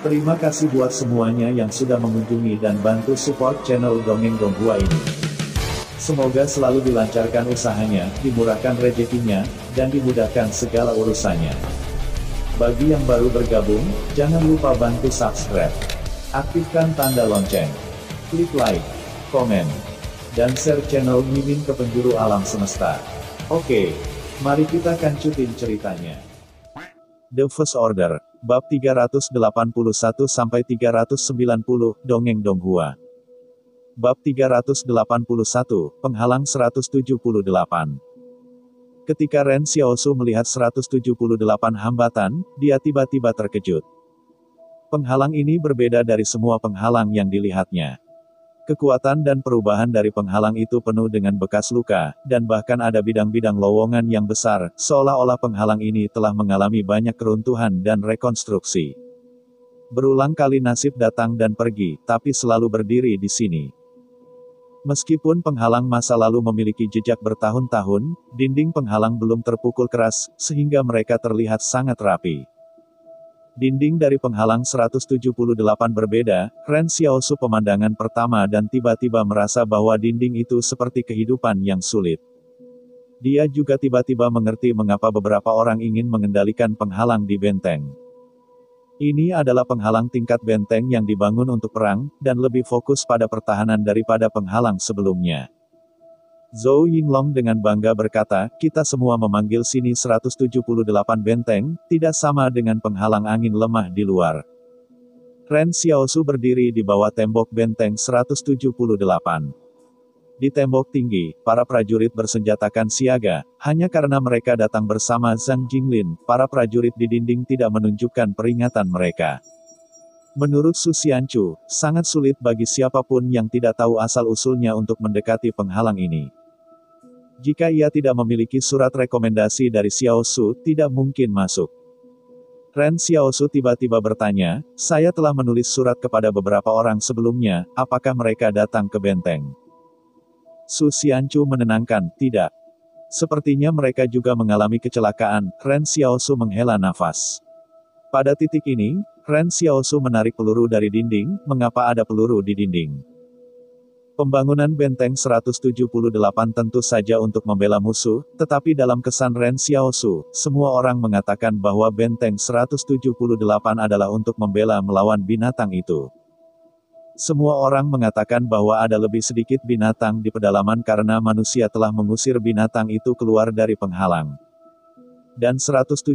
Terima kasih buat semuanya yang sudah mengunjungi dan bantu support channel Dongeng Donghua ini. Semoga selalu dilancarkan usahanya, dimurahkan rezekinya, dan dimudahkan segala urusannya. Bagi yang baru bergabung, jangan lupa bantu subscribe. Aktifkan tanda lonceng. Klik like, komen, dan share channel Mimin ke penjuru alam semesta. Oke, mari kita kancutin ceritanya. The First Order, Bab 381-390, Dongeng Donghua. Bab 381, Penghalang 178. Ketika Ren Xiaosu melihat 178 hambatan, dia tiba-tiba terkejut. Penghalang ini berbeda dari semua penghalang yang dilihatnya. Kekuatan dan perubahan dari penghalang itu penuh dengan bekas luka, dan bahkan ada bidang-bidang lowongan yang besar, seolah-olah penghalang ini telah mengalami banyak keruntuhan dan rekonstruksi. Berulang kali nasib datang dan pergi, tapi selalu berdiri di sini. Meskipun penghalang masa lalu memiliki jejak bertahun-tahun, dinding penghalang belum terpukul keras, sehingga mereka terlihat sangat rapi. Dinding dari penghalang 178 berbeda, Ren Xiaosu pemandangan pertama dan tiba-tiba merasa bahwa dinding itu seperti kehidupan yang sulit. Dia juga tiba-tiba mengerti mengapa beberapa orang ingin mengendalikan penghalang di benteng. Ini adalah penghalang tingkat benteng yang dibangun untuk perang, dan lebih fokus pada pertahanan daripada penghalang sebelumnya. Zhou Yinglong dengan bangga berkata, kita semua memanggil sini 178 benteng, tidak sama dengan penghalang angin lemah di luar. Ren Xiaosu berdiri di bawah tembok benteng 178. Di tembok tinggi, para prajurit bersenjatakan siaga, hanya karena mereka datang bersama Zhang Jinglin, para prajurit di dinding tidak menunjukkan peringatan mereka. Menurut Su Xianchu, sangat sulit bagi siapapun yang tidak tahu asal-usulnya untuk mendekati penghalang ini. Jika ia tidak memiliki surat rekomendasi dari Xiaosu, tidak mungkin masuk. Ren Xiaosu tiba-tiba bertanya, saya telah menulis surat kepada beberapa orang sebelumnya, apakah mereka datang ke benteng? Su Xianchu menenangkan, tidak. Sepertinya mereka juga mengalami kecelakaan. Ren Xiaosu menghela nafas. Pada titik ini, Ren Xiaosu menarik peluru dari dinding. Mengapa ada peluru di dinding? Pembangunan benteng 178 tentu saja untuk membela musuh, tetapi dalam kesan Ren Xiaosu, semua orang mengatakan bahwa benteng 178 adalah untuk membela melawan binatang itu. Semua orang mengatakan bahwa ada lebih sedikit binatang di pedalaman karena manusia telah mengusir binatang itu keluar dari penghalang. Dan 178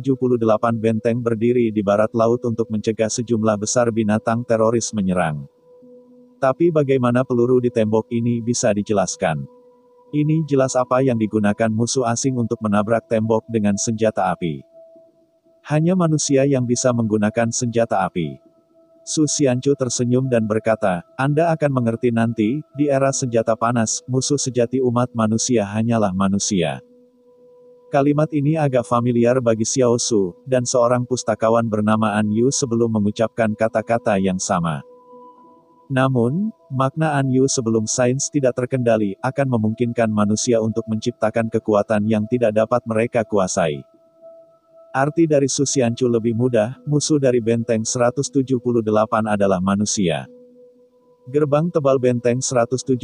benteng berdiri di barat laut untuk mencegah sejumlah besar binatang teroris menyerang. Tapi bagaimana peluru di tembok ini bisa dijelaskan? Ini jelas apa yang digunakan musuh asing untuk menabrak tembok dengan senjata api. Hanya manusia yang bisa menggunakan senjata api. Su Xianchu tersenyum dan berkata, Anda akan mengerti nanti, di era senjata panas, musuh sejati umat manusia hanyalah manusia. Kalimat ini agak familiar bagi Xiaosu, dan seorang pustakawan bernama An Yu sebelum mengucapkan kata-kata yang sama. Namun, makna An Yu sebelum sains tidak terkendali, akan memungkinkan manusia untuk menciptakan kekuatan yang tidak dapat mereka kuasai. Arti dari Su Xianchu lebih mudah, musuh dari benteng 178 adalah manusia. Gerbang tebal benteng 178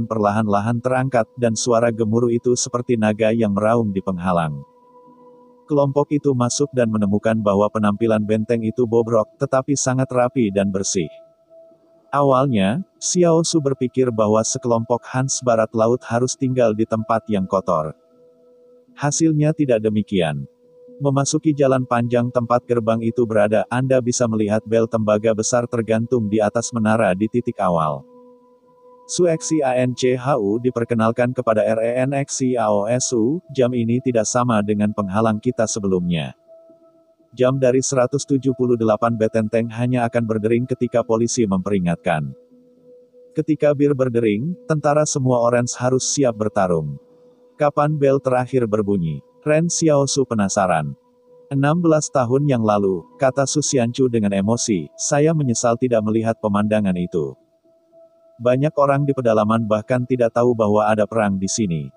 perlahan-lahan terangkat, dan suara gemuruh itu seperti naga yang meraung di penghalang. Kelompok itu masuk dan menemukan bahwa penampilan benteng itu bobrok, tetapi sangat rapi dan bersih. Awalnya, Xiaosu berpikir bahwa sekelompok Hans Barat Laut harus tinggal di tempat yang kotor. Hasilnya tidak demikian. Memasuki jalan panjang tempat gerbang itu berada, Anda bisa melihat bel tembaga besar tergantung di atas menara di titik awal. Su Xianchu diperkenalkan kepada Ren Xiaosu, jam ini tidak sama dengan penghalang kita sebelumnya. Jam dari 178 betenteng hanya akan berdering ketika polisi memperingatkan. Ketika bir berdering, tentara semua Orange harus siap bertarung. Kapan bel terakhir berbunyi? Ren Xiaosu penasaran. 16 tahun yang lalu, kata Su Xianchu dengan emosi, saya menyesal tidak melihat pemandangan itu. Banyak orang di pedalaman bahkan tidak tahu bahwa ada perang di sini.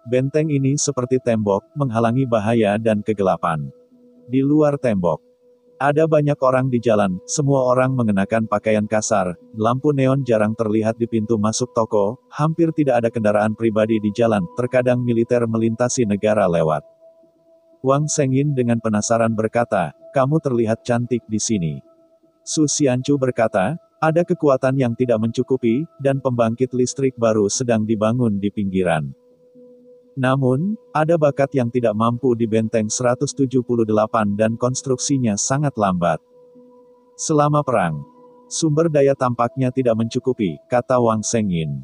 Benteng ini seperti tembok, menghalangi bahaya dan kegelapan. Di luar tembok, ada banyak orang di jalan, semua orang mengenakan pakaian kasar, lampu neon jarang terlihat di pintu masuk toko, hampir tidak ada kendaraan pribadi di jalan, terkadang militer melintasi negara lewat. Wang Shengyin dengan penasaran berkata, "Kamu terlihat cantik di sini." Su Xianchu berkata, "Ada kekuatan yang tidak mencukupi, dan pembangkit listrik baru sedang dibangun di pinggiran. Namun, ada bakat yang tidak mampu di benteng 178 dan konstruksinya sangat lambat. Selama perang, sumber daya tampaknya tidak mencukupi," kata Wang Shengyin.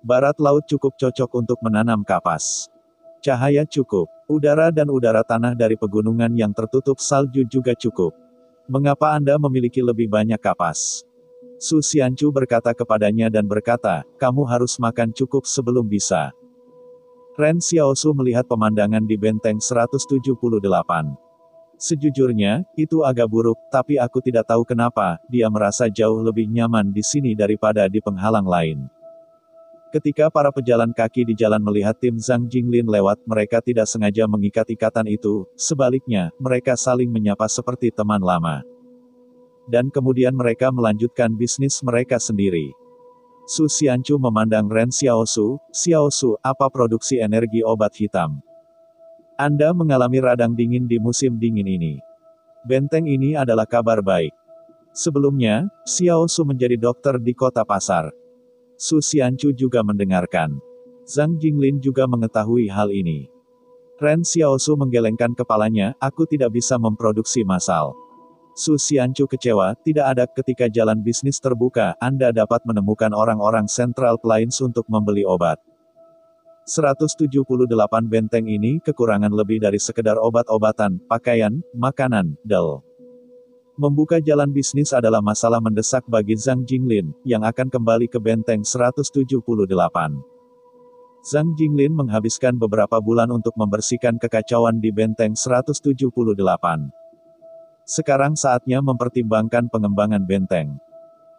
"Barat laut cukup cocok untuk menanam kapas. Cahaya cukup. Udara dan udara tanah dari pegunungan yang tertutup salju juga cukup. Mengapa Anda memiliki lebih banyak kapas?" Su Xianchu berkata kepadanya dan berkata, "Kamu harus makan cukup sebelum bisa." Ren Xiaosu melihat pemandangan di benteng 178. "Sejujurnya, itu agak buruk, tapi aku tidak tahu kenapa, dia merasa jauh lebih nyaman di sini daripada di penghalang lain." Ketika para pejalan kaki di jalan melihat tim Zhang Jinglin lewat, mereka tidak sengaja mengikat ikatan itu, sebaliknya, mereka saling menyapa seperti teman lama. Dan kemudian mereka melanjutkan bisnis mereka sendiri. Su Xianchu memandang Ren Xiaosu, "Xiaosu, apa produksi energi obat hitam? Anda mengalami radang dingin di musim dingin ini. Benteng ini adalah kabar baik." Sebelumnya, Xiaosu menjadi dokter di kota pasar. Su Xianchu juga mendengarkan. Zhang Jinglin juga mengetahui hal ini. Ren Xiaosu menggelengkan kepalanya, "Aku tidak bisa memproduksi massal." Su Xianchu kecewa, "Tidak ada, ketika jalan bisnis terbuka, Anda dapat menemukan orang-orang Central Plains untuk membeli obat." 178 benteng ini kekurangan lebih dari sekedar obat-obatan, pakaian, makanan, del. Membuka jalan bisnis adalah masalah mendesak bagi Zhang Jinglin, yang akan kembali ke benteng 178. Zhang Jinglin menghabiskan beberapa bulan untuk membersihkan kekacauan di benteng 178. Sekarang saatnya mempertimbangkan pengembangan benteng.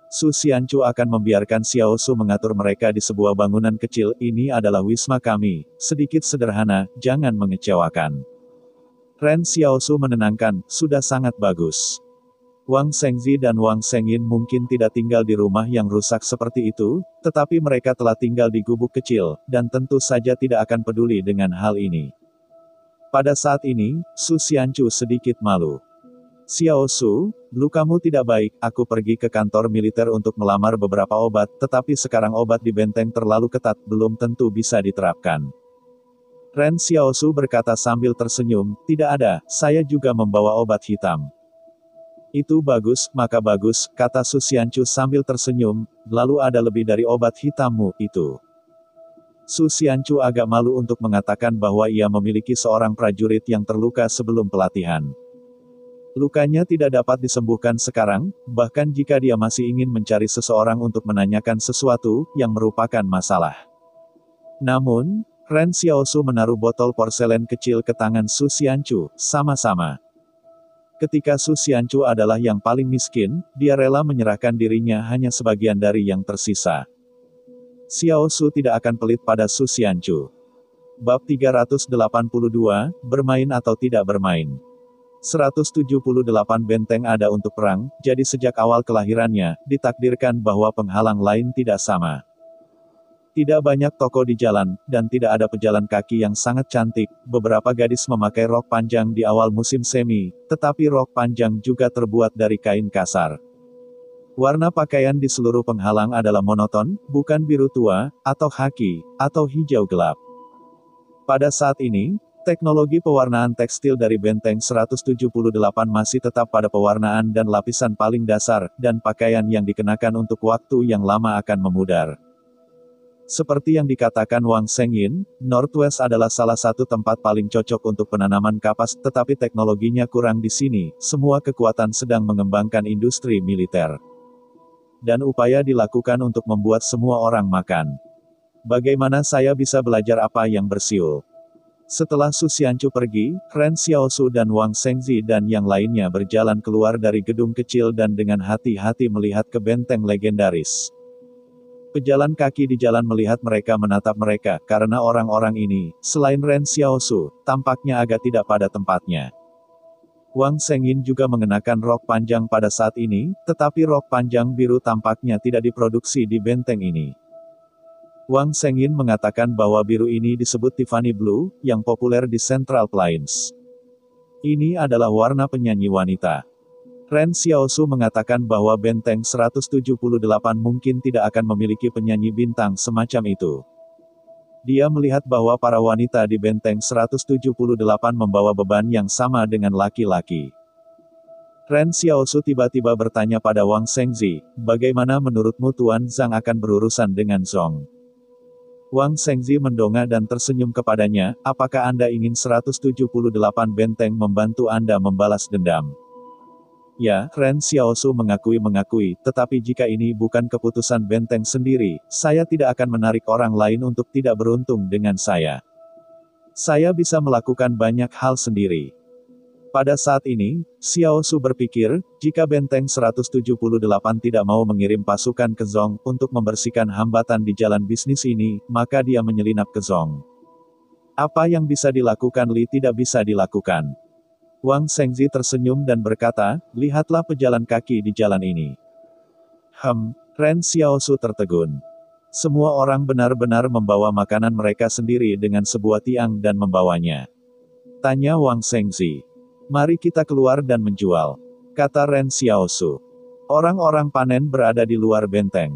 Su Xianchu akan membiarkan Xiaosu mengatur mereka di sebuah bangunan kecil. "Ini adalah wisma kami, sedikit sederhana, jangan mengecewakan." Ren Xiaosu menenangkan, "Sudah sangat bagus." Wang Shengzi dan Wang Shengyin mungkin tidak tinggal di rumah yang rusak seperti itu, tetapi mereka telah tinggal di gubuk kecil, dan tentu saja tidak akan peduli dengan hal ini. Pada saat ini, Su Xianchu sedikit malu. "Xiaosu, lukamu tidak baik, aku pergi ke kantor militer untuk melamar beberapa obat, tetapi sekarang obat di benteng terlalu ketat, belum tentu bisa diterapkan." Ren Xiaosu berkata sambil tersenyum, "Tidak ada, saya juga membawa obat hitam." "Itu bagus, maka bagus," kata Su Xianchu sambil tersenyum, "lalu ada lebih dari obat hitammu itu." Su Xianchu agak malu untuk mengatakan bahwa ia memiliki seorang prajurit yang terluka sebelum pelatihan. Lukanya tidak dapat disembuhkan sekarang, bahkan jika dia masih ingin mencari seseorang untuk menanyakan sesuatu, yang merupakan masalah. Namun, Ren Xiaosu menaruh botol porselen kecil ke tangan Su Xianchu, sama-sama. Ketika Su Xianchu adalah yang paling miskin, dia rela menyerahkan dirinya hanya sebagian dari yang tersisa. Xiaosu tidak akan pelit pada Su Xianchu. Bab 382, bermain atau tidak bermain. 178 benteng ada untuk perang, jadi sejak awal kelahirannya, ditakdirkan bahwa penghalang lain tidak sama. Tidak banyak toko di jalan, dan tidak ada pejalan kaki yang sangat cantik. Beberapa gadis memakai rok panjang di awal musim semi, tetapi rok panjang juga terbuat dari kain kasar. Warna pakaian di seluruh penghalang adalah monoton, bukan biru tua, atau khaki, atau hijau gelap. Pada saat ini, teknologi pewarnaan tekstil dari benteng 178 masih tetap pada pewarnaan dan lapisan paling dasar, dan pakaian yang dikenakan untuk waktu yang lama akan memudar. Seperti yang dikatakan Wang Shengyin, Northwest adalah salah satu tempat paling cocok untuk penanaman kapas, tetapi teknologinya kurang di sini. Semua kekuatan sedang mengembangkan industri militer. Dan upaya dilakukan untuk membuat semua orang makan. Bagaimana saya bisa belajar apa yang bersiul? Setelah Su Xianchu pergi, Ren Xiaosu dan Wang Shengzi dan yang lainnya berjalan keluar dari gedung kecil dan dengan hati-hati melihat ke benteng legendaris. Pejalan kaki di jalan melihat mereka menatap mereka, karena orang-orang ini, selain Ren Xiaosu, tampaknya agak tidak pada tempatnya. Wang Shengyin juga mengenakan rok panjang pada saat ini, tetapi rok panjang biru tampaknya tidak diproduksi di benteng ini. Wang Shengyin mengatakan bahwa biru ini disebut Tiffany Blue, yang populer di Central Plains. Ini adalah warna penyanyi wanita. Ren Xiaosu mengatakan bahwa benteng 178 mungkin tidak akan memiliki penyanyi bintang semacam itu. Dia melihat bahwa para wanita di benteng 178 membawa beban yang sama dengan laki-laki. Ren Xiaosu tiba-tiba bertanya pada Wang Shengzi, bagaimana menurutmu Tuan Zhang akan berurusan dengan Zhong? Wang Shengzi mendongak dan tersenyum kepadanya, apakah Anda ingin 178 benteng membantu Anda membalas dendam? Ya, Ren Xiaosu mengakui, tetapi jika ini bukan keputusan benteng sendiri, saya tidak akan menarik orang lain untuk tidak beruntung dengan saya. Saya bisa melakukan banyak hal sendiri. Pada saat ini, Xiaosu berpikir, jika benteng 178 tidak mau mengirim pasukan ke Zhong untuk membersihkan hambatan di jalan bisnis ini, maka dia menyelinap ke Zhong. Apa yang bisa dilakukan Li tidak bisa dilakukan. Wang Shengzi tersenyum dan berkata, lihatlah pejalan kaki di jalan ini. Ren Xiaosu tertegun. Semua orang benar-benar membawa makanan mereka sendiri dengan sebuah tiang dan membawanya. Tanya Wang Shengzi. Mari kita keluar dan menjual. Kata Ren Xiaosu. Orang-orang panen berada di luar benteng.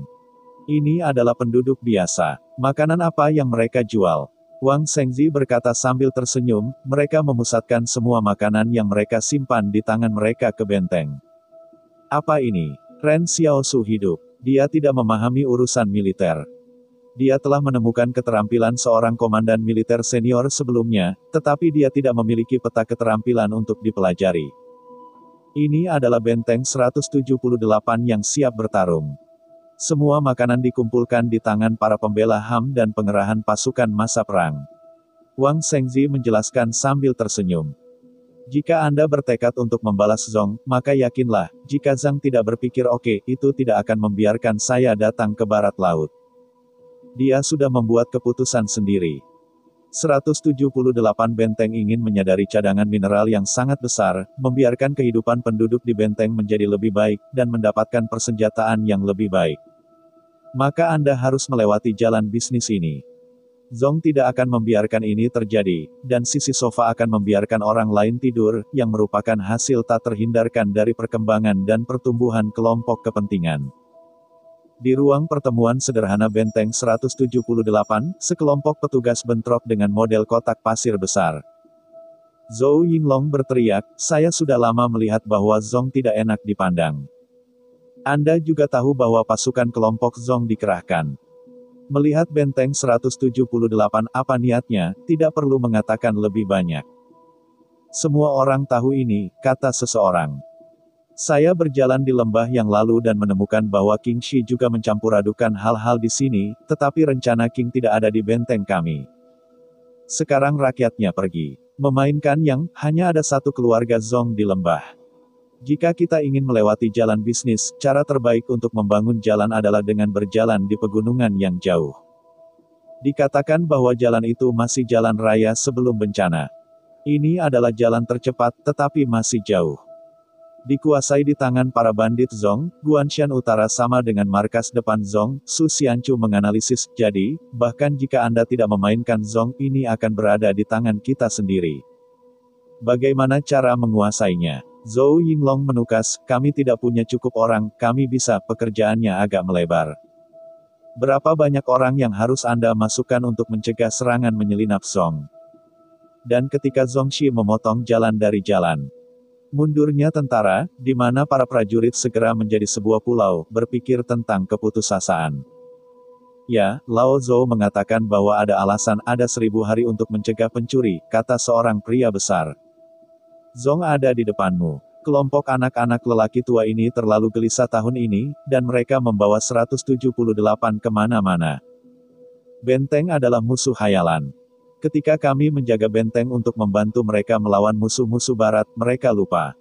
Ini adalah penduduk biasa. Makanan apa yang mereka jual? Wang Shengzi berkata sambil tersenyum, mereka memusatkan semua makanan yang mereka simpan di tangan mereka ke benteng. Apa ini? Ren Xiaosu hidup. Dia tidak memahami urusan militer. Dia telah menemukan keterampilan seorang komandan militer senior sebelumnya, tetapi dia tidak memiliki peta keterampilan untuk dipelajari. Ini adalah benteng 178 yang siap bertarung. Semua makanan dikumpulkan di tangan para pembela HAM dan pengerahan pasukan masa perang. Wang Shengzi menjelaskan sambil tersenyum. Jika Anda bertekad untuk membalas Zhong, maka yakinlah, jika Zhang tidak berpikir oke, itu tidak akan membiarkan saya datang ke barat laut. Dia sudah membuat keputusan sendiri. 178 benteng ingin menyadari cadangan mineral yang sangat besar, membiarkan kehidupan penduduk di benteng menjadi lebih baik, dan mendapatkan persenjataan yang lebih baik. Maka Anda harus melewati jalan bisnis ini. Zhong tidak akan membiarkan ini terjadi, dan sisi sofa akan membiarkan orang lain tidur, yang merupakan hasil tak terhindarkan dari perkembangan dan pertumbuhan kelompok kepentingan. Di ruang pertemuan sederhana benteng 178, sekelompok petugas bentrok dengan model kotak pasir besar. Zhou Yinglong berteriak, saya sudah lama melihat bahwa Zhong tidak enak dipandang. Anda juga tahu bahwa pasukan kelompok Zhong dikerahkan. Melihat benteng 178 apa niatnya, tidak perlu mengatakan lebih banyak. Semua orang tahu ini, kata seseorang. Saya berjalan di lembah yang lalu dan menemukan bahwa King Shi juga mencampuradukan hal-hal di sini, tetapi rencana King tidak ada di benteng kami. Sekarang rakyatnya pergi. Memainkan yang, hanya ada satu keluarga Zhong di lembah. Jika kita ingin melewati jalan bisnis, cara terbaik untuk membangun jalan adalah dengan berjalan di pegunungan yang jauh. Dikatakan bahwa jalan itu masih jalan raya sebelum bencana. Ini adalah jalan tercepat, tetapi masih jauh. Dikuasai di tangan para bandit Zhong, Guanshan Utara sama dengan markas depan Zhong, Su Xianchu menganalisis, jadi, bahkan jika Anda tidak memainkan Zhong, ini akan berada di tangan kita sendiri. Bagaimana cara menguasainya? Zhou Yinglong menukas, kami tidak punya cukup orang, kami bisa, pekerjaannya agak melebar. Berapa banyak orang yang harus Anda masukkan untuk mencegah serangan menyelinap Zhong? Dan ketika Zhongxi memotong jalan dari jalan. Mundurnya tentara, di mana para prajurit segera menjadi sebuah pulau, berpikir tentang keputusasaan. Ya, Lao Zhou mengatakan bahwa ada alasan, ada 1000 hari untuk mencegah pencuri, kata seorang pria besar. Zhong ada di depanmu. Kelompok anak-anak lelaki tua ini terlalu gelisah tahun ini, dan mereka membawa 178 kemana-mana. Benteng adalah musuh hayalan. Ketika kami menjaga benteng untuk membantu mereka melawan musuh-musuh barat, mereka lupa.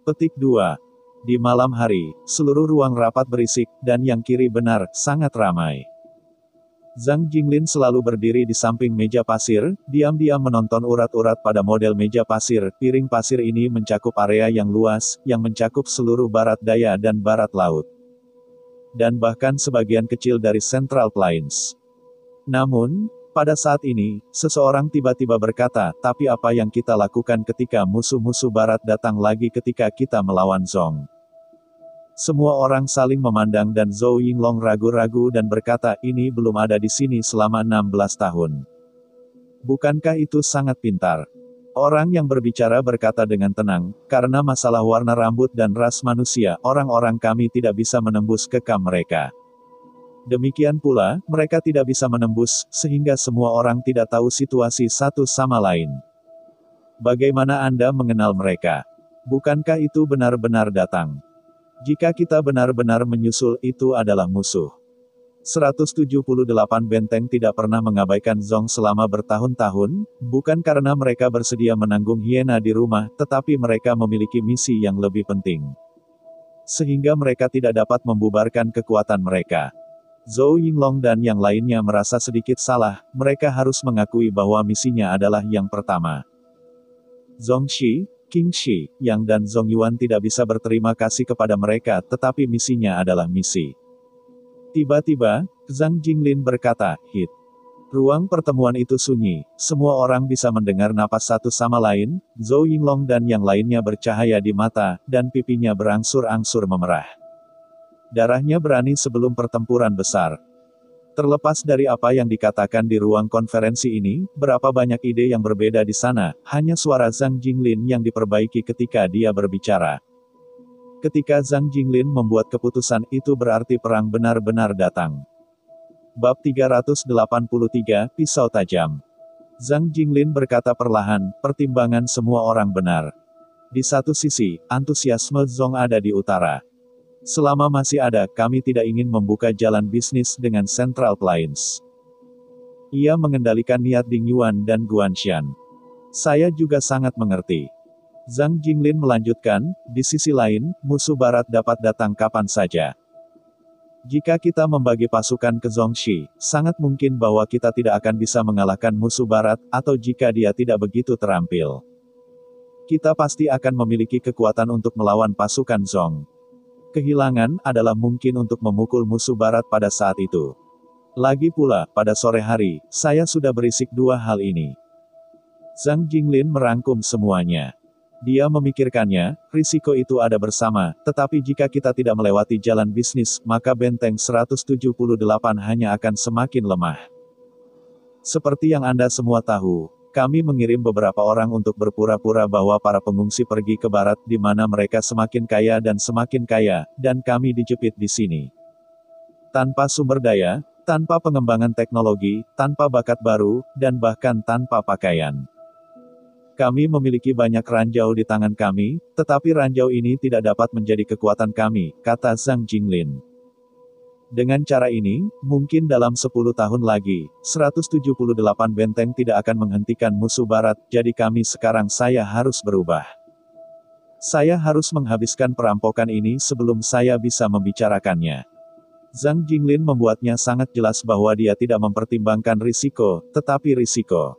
Petik 2. Di malam hari, seluruh ruang rapat berisik, dan yang kiri benar, sangat ramai. Zhang Jinglin selalu berdiri di samping meja pasir, diam-diam menonton urat-urat pada model meja pasir. Piring pasir ini mencakup area yang luas, yang mencakup seluruh barat daya dan barat laut. Dan bahkan sebagian kecil dari Central Plains. Namun, pada saat ini, seseorang tiba-tiba berkata, tapi apa yang kita lakukan ketika musuh-musuh barat datang lagi ketika kita melawan Zhong? Semua orang saling memandang dan Zhou Yinglong ragu-ragu dan berkata, ini belum ada di sini selama 16 tahun. Bukankah itu sangat pintar? Orang yang berbicara berkata dengan tenang, karena masalah warna rambut dan ras manusia, orang-orang kami tidak bisa menembus kekam mereka. Demikian pula, mereka tidak bisa menembus, sehingga semua orang tidak tahu situasi satu sama lain. Bagaimana Anda mengenal mereka? Bukankah itu benar-benar datang? Jika kita benar-benar menyusul, itu adalah musuh. 178 benteng tidak pernah mengabaikan Zhong selama bertahun-tahun, bukan karena mereka bersedia menanggung hiena di rumah, tetapi mereka memiliki misi yang lebih penting. Sehingga mereka tidak dapat membubarkan kekuatan mereka. Zhou Yinglong dan yang lainnya merasa sedikit salah, mereka harus mengakui bahwa misinya adalah yang pertama. Zhong Shi, Qing Shi, Yang dan Zhong Yuan tidak bisa berterima kasih kepada mereka, tetapi misinya adalah misi. Tiba-tiba, Zhang Jinglin berkata, "Hit." Ruang pertemuan itu sunyi, semua orang bisa mendengar napas satu sama lain. Zhou Yinglong dan yang lainnya bercahaya di mata, dan pipinya berangsur-angsur memerah. Darahnya berani sebelum pertempuran besar. Terlepas dari apa yang dikatakan di ruang konferensi ini, berapa banyak ide yang berbeda di sana, hanya suara Zhang Jinglin yang diperbaiki ketika dia berbicara. Ketika Zhang Jinglin membuat keputusan, itu berarti perang benar-benar datang. Bab 383, Pisau Tajam. Zhang Jinglin berkata perlahan, pertimbangan semua orang benar. Di satu sisi, antusiasme Zhong ada di utara. Selama masih ada, kami tidak ingin membuka jalan bisnis dengan Central Plains. Ia mengendalikan niat Ding Yuan dan Guanshan. Saya juga sangat mengerti. Zhang Jinglin melanjutkan, di sisi lain, musuh barat dapat datang kapan saja. Jika kita membagi pasukan ke Zhongxi, sangat mungkin bahwa kita tidak akan bisa mengalahkan musuh barat, atau jika dia tidak begitu terampil. Kita pasti akan memiliki kekuatan untuk melawan pasukan Zhong. Kehilangan adalah mungkin untuk memukul musuh barat pada saat itu. Lagi pula, pada sore hari, saya sudah berisik dua hal ini. Zhang Jinglin merangkum semuanya. Dia memikirkannya, risiko itu ada bersama, tetapi jika kita tidak melewati jalan bisnis, maka benteng 178 hanya akan semakin lemah. Seperti yang Anda semua tahu, kami mengirim beberapa orang untuk berpura-pura bahwa para pengungsi pergi ke barat di mana mereka semakin kaya, dan kami dijepit di sini. Tanpa sumber daya, tanpa pengembangan teknologi, tanpa bakat baru, dan bahkan tanpa pakaian. Kami memiliki banyak ranjau di tangan kami, tetapi ranjau ini tidak dapat menjadi kekuatan kami, kata Zhang Jinglin. Dengan cara ini, mungkin dalam 10 tahun lagi, 178 benteng tidak akan menghentikan musuh barat, jadi saya harus berubah. Saya harus menghabiskan perampokan ini sebelum saya bisa membicarakannya. Zhang Jinglin membuatnya sangat jelas bahwa dia tidak mempertimbangkan risiko, tetapi risiko.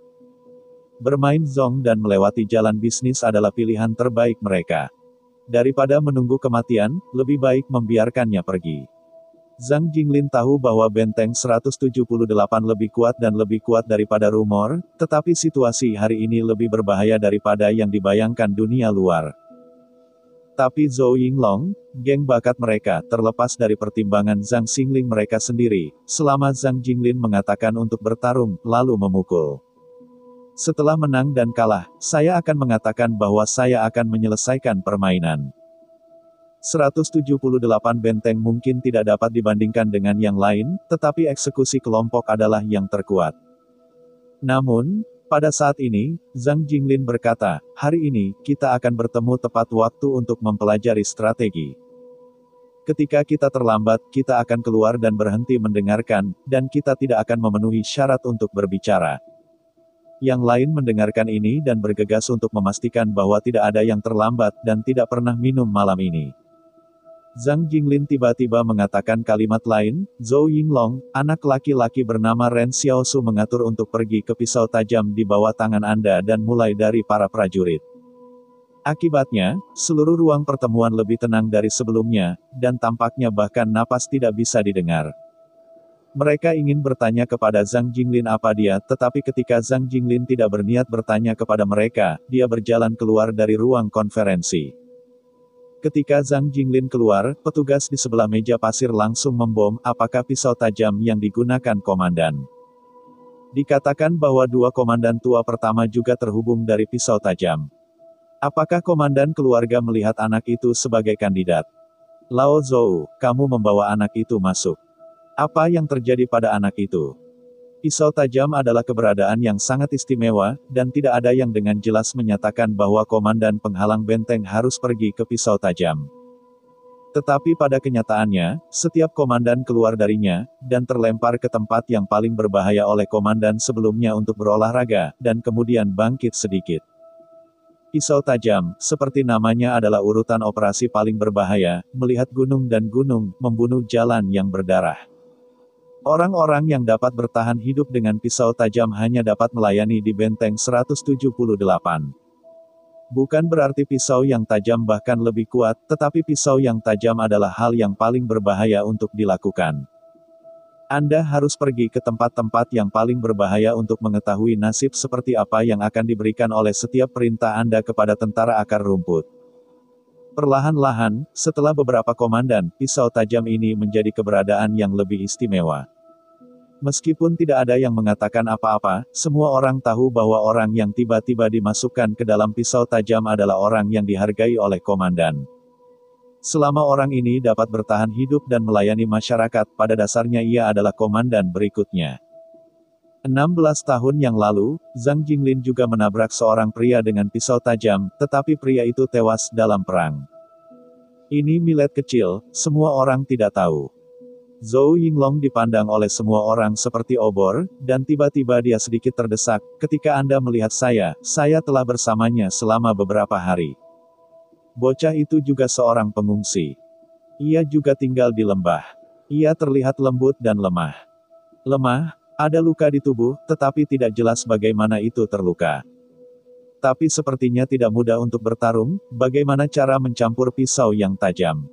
Bermain Zhong dan melewati jalan bisnis adalah pilihan terbaik mereka. Daripada menunggu kematian, lebih baik membiarkannya pergi. Zhang Jinglin tahu bahwa benteng 178 lebih kuat dan lebih kuat daripada rumor, tetapi situasi hari ini lebih berbahaya daripada yang dibayangkan dunia luar. Tapi Zhou Yinglong, geng bakat mereka, terlepas dari pertimbangan Zhang Xingling mereka sendiri, selama Zhang Jinglin mengatakan untuk bertarung, lalu memukul. Setelah menang dan kalah, saya akan mengatakan bahwa saya akan menyelesaikan permainan. 178 benteng mungkin tidak dapat dibandingkan dengan yang lain, tetapi eksekusi kelompok adalah yang terkuat. Namun, pada saat ini, Zhang Jinglin berkata, hari ini, kita akan bertemu tepat waktu untuk mempelajari strategi. Ketika kita terlambat, kita akan keluar dan berhenti mendengarkan, dan kita tidak akan memenuhi syarat untuk berbicara. Yang lain mendengarkan ini dan bergegas untuk memastikan bahwa tidak ada yang terlambat dan tidak pernah minum malam ini. Zhang Jinglin tiba-tiba mengatakan kalimat lain, Zhou Yinglong, anak laki-laki bernama Ren Xiaosu mengatur untuk pergi ke pisau tajam di bawah tangan Anda dan mulai dari para prajurit. Akibatnya, seluruh ruang pertemuan lebih tenang dari sebelumnya, dan tampaknya bahkan napas tidak bisa didengar. Mereka ingin bertanya kepada Zhang Jinglin apa dia, tetapi ketika Zhang Jinglin tidak berniat bertanya kepada mereka, dia berjalan keluar dari ruang konferensi. Ketika Zhang Jinglin keluar, petugas di sebelah meja pasir langsung membom, apakah pisau tajam yang digunakan komandan. Dikatakan bahwa dua komandan tua pertama juga terhubung dari pisau tajam. Apakah komandan keluarga melihat anak itu sebagai kandidat? Lao Zhou, kamu membawa anak itu masuk. Apa yang terjadi pada anak itu? Pisau tajam adalah keberadaan yang sangat istimewa, dan tidak ada yang dengan jelas menyatakan bahwa komandan penghalang benteng harus pergi ke pisau tajam. Tetapi pada kenyataannya, setiap komandan keluar darinya, dan terlempar ke tempat yang paling berbahaya oleh komandan sebelumnya untuk berolahraga, dan kemudian bangkit sedikit. Pisau tajam, seperti namanya adalah urutan operasi paling berbahaya, melihat gunung dan gunung, membunuh jalan yang berdarah. Orang-orang yang dapat bertahan hidup dengan pisau tajam hanya dapat melayani di benteng 178. Bukan berarti pisau yang tajam bahkan lebih kuat, tetapi pisau yang tajam adalah hal yang paling berbahaya untuk dilakukan. Anda harus pergi ke tempat-tempat yang paling berbahaya untuk mengetahui nasib seperti apa yang akan diberikan oleh setiap perintah Anda kepada tentara akar rumput. Perlahan-lahan, setelah beberapa komandan, pisau tajam ini menjadi keberadaan yang lebih istimewa. Meskipun tidak ada yang mengatakan apa-apa, semua orang tahu bahwa orang yang tiba-tiba dimasukkan ke dalam pisau tajam adalah orang yang dihargai oleh komandan. Selama orang ini dapat bertahan hidup dan melayani masyarakat, pada dasarnya ia adalah komandan berikutnya. 16 tahun yang lalu, Zhang Jinglin juga menabrak seorang pria dengan pisau tajam, tetapi pria itu tewas dalam perang. Ini millet kecil, semua orang tidak tahu. Zhou Yinglong dipandang oleh semua orang seperti obor, dan tiba-tiba dia sedikit terdesak, ketika Anda melihat saya telah bersamanya selama beberapa hari. Bocah itu juga seorang pengungsi. Ia juga tinggal di lembah. Ia terlihat lembut dan lemah. Lemah, ada luka di tubuh, tetapi tidak jelas bagaimana itu terluka. Tapi sepertinya tidak mudah untuk bertarung, bagaimana cara mencampur pisau yang tajam.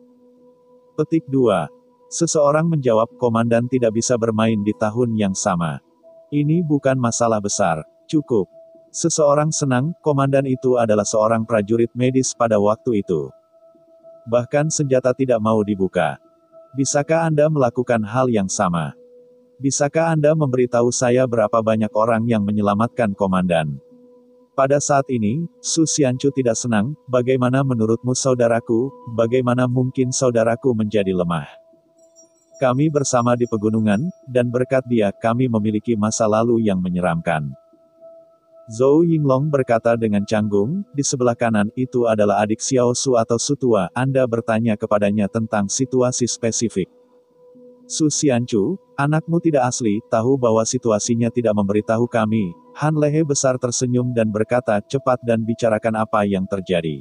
Petik 2. Seseorang menjawab, komandan tidak bisa bermain di tahun yang sama. Ini bukan masalah besar, cukup. Seseorang senang, komandan itu adalah seorang prajurit medis pada waktu itu. Bahkan senjata tidak mau dibuka. Bisakah Anda melakukan hal yang sama? Bisakah Anda memberitahu saya berapa banyak orang yang menyelamatkan komandan? Pada saat ini, Su Xianchu tidak senang, bagaimana menurutmu saudaraku, bagaimana mungkin saudaraku menjadi lemah? Kami bersama di pegunungan, dan berkat dia kami memiliki masa lalu yang menyeramkan. Zhou Yinglong berkata dengan canggung, di sebelah kanan itu adalah adik Xiao Su atau Su tua, Anda bertanya kepadanya tentang situasi spesifik. Su Xianchu, anakmu tidak asli, tahu bahwa situasinya tidak memberitahu kami. Han Lehe besar tersenyum dan berkata, cepat dan bicarakan apa yang terjadi.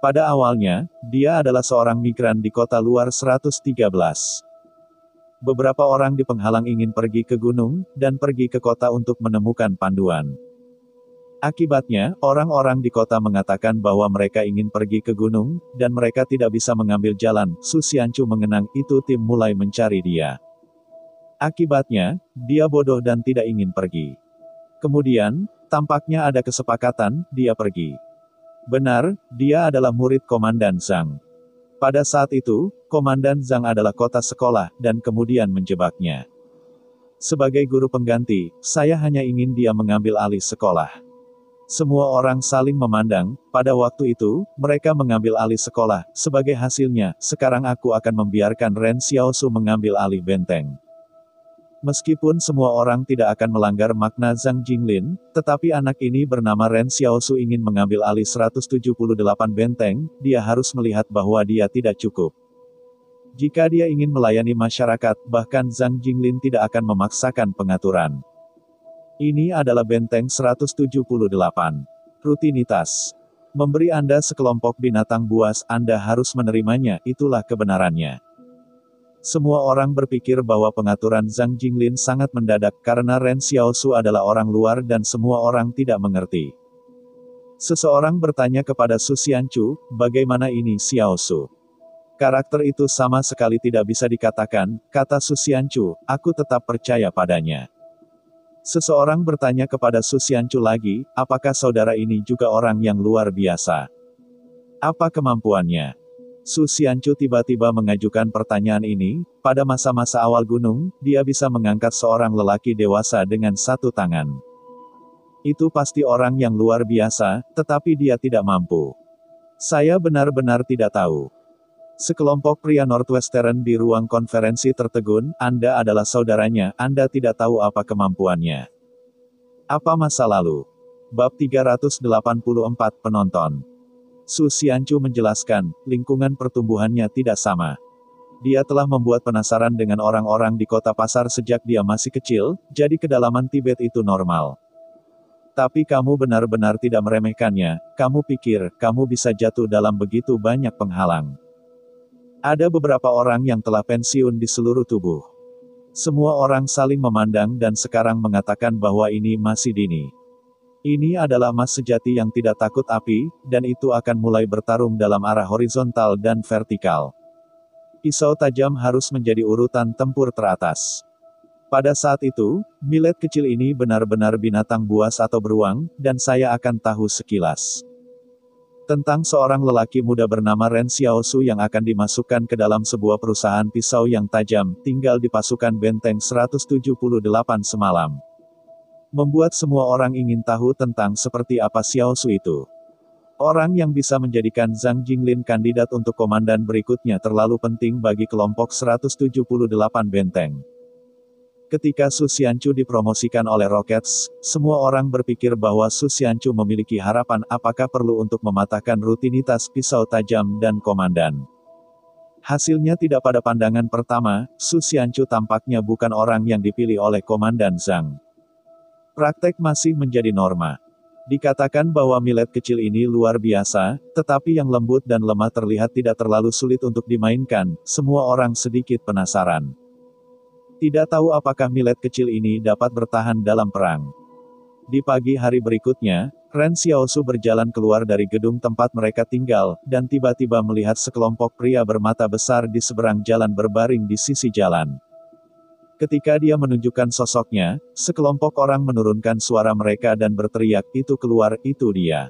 Pada awalnya, dia adalah seorang migran di kota luar 113. Beberapa orang di penghalang ingin pergi ke gunung, dan pergi ke kota untuk menemukan panduan. Akibatnya, orang-orang di kota mengatakan bahwa mereka ingin pergi ke gunung, dan mereka tidak bisa mengambil jalan. Su Xianchu mengenang, itu tim mulai mencari dia. Akibatnya, dia bodoh dan tidak ingin pergi. Kemudian, tampaknya ada kesepakatan, dia pergi. Benar, dia adalah murid Komandan Zhang. Pada saat itu, Komandan Zhang adalah kota sekolah, dan kemudian menjebaknya. Sebagai guru pengganti, saya hanya ingin dia mengambil alih sekolah. Semua orang saling memandang, pada waktu itu, mereka mengambil alih sekolah, sebagai hasilnya, sekarang aku akan membiarkan Ren Xiaosu mengambil alih benteng. Meskipun semua orang tidak akan melanggar makna Zhang Jinglin, tetapi anak ini bernama Ren Xiaosu ingin mengambil alih 178 benteng, dia harus melihat bahwa dia tidak cukup. Jika dia ingin melayani masyarakat, bahkan Zhang Jinglin tidak akan memaksakan pengaturan. Ini adalah benteng 178. Rutinitas. Memberi Anda sekelompok binatang buas, Anda harus menerimanya, itulah kebenarannya. Semua orang berpikir bahwa pengaturan Zhang Jinglin sangat mendadak karena Ren Xiaosu adalah orang luar dan semua orang tidak mengerti. Seseorang bertanya kepada Su Xianchu, bagaimana ini Xiaosu? Karakter itu sama sekali tidak bisa dikatakan, kata Su Xianchu, aku tetap percaya padanya. Seseorang bertanya kepada Su Xianchu lagi, apakah saudara ini juga orang yang luar biasa? Apa kemampuannya? Su Xianchu tiba-tiba mengajukan pertanyaan ini, pada masa-masa awal gunung, dia bisa mengangkat seorang lelaki dewasa dengan satu tangan. Itu pasti orang yang luar biasa, tetapi dia tidak mampu. Saya benar-benar tidak tahu. Sekelompok pria Northwestern di ruang konferensi tertegun, Anda adalah saudaranya, Anda tidak tahu apa kemampuannya. Apa masa lalu? Bab 384 penonton. Su Xianchu menjelaskan, lingkungan pertumbuhannya tidak sama. Dia telah membuat penasaran dengan orang-orang di kota pasar sejak dia masih kecil, jadi kedalaman Tibet itu normal. Tapi kamu benar-benar tidak meremehkannya, kamu pikir, kamu bisa jatuh dalam begitu banyak penghalang. Ada beberapa orang yang telah pensiun di seluruh tubuh. Semua orang saling memandang dan sekarang mengatakan bahwa ini masih dini. Ini adalah emas sejati yang tidak takut api, dan itu akan mulai bertarung dalam arah horizontal dan vertikal. Pisau tajam harus menjadi urutan tempur teratas. Pada saat itu, millet kecil ini benar-benar binatang buas atau beruang, dan saya akan tahu sekilas. Tentang seorang lelaki muda bernama Ren Xiaosu yang akan dimasukkan ke dalam sebuah perusahaan pisau yang tajam, tinggal di pasukan benteng 178 semalam. Membuat semua orang ingin tahu tentang seperti apa Xiaosu itu. Orang yang bisa menjadikan Zhang Jinglin kandidat untuk komandan berikutnya terlalu penting bagi kelompok 178 benteng. Ketika Su Xianchu dipromosikan oleh Rockets, semua orang berpikir bahwa Su Xianchu memiliki harapan apakah perlu untuk mematahkan rutinitas pisau tajam dan komandan. Hasilnya tidak pada pandangan pertama, Su Xianchu tampaknya bukan orang yang dipilih oleh Komandan Zhang. Praktek masih menjadi norma. Dikatakan bahwa millet kecil ini luar biasa, tetapi yang lembut dan lemah terlihat tidak terlalu sulit untuk dimainkan, semua orang sedikit penasaran. Tidak tahu apakah millet kecil ini dapat bertahan dalam perang. Di pagi hari berikutnya, Ren Xiaosu berjalan keluar dari gedung tempat mereka tinggal, dan tiba-tiba melihat sekelompok pria bermata besar di seberang jalan berbaring di sisi jalan. Ketika dia menunjukkan sosoknya, sekelompok orang menurunkan suara mereka dan berteriak, itu keluar, itu dia.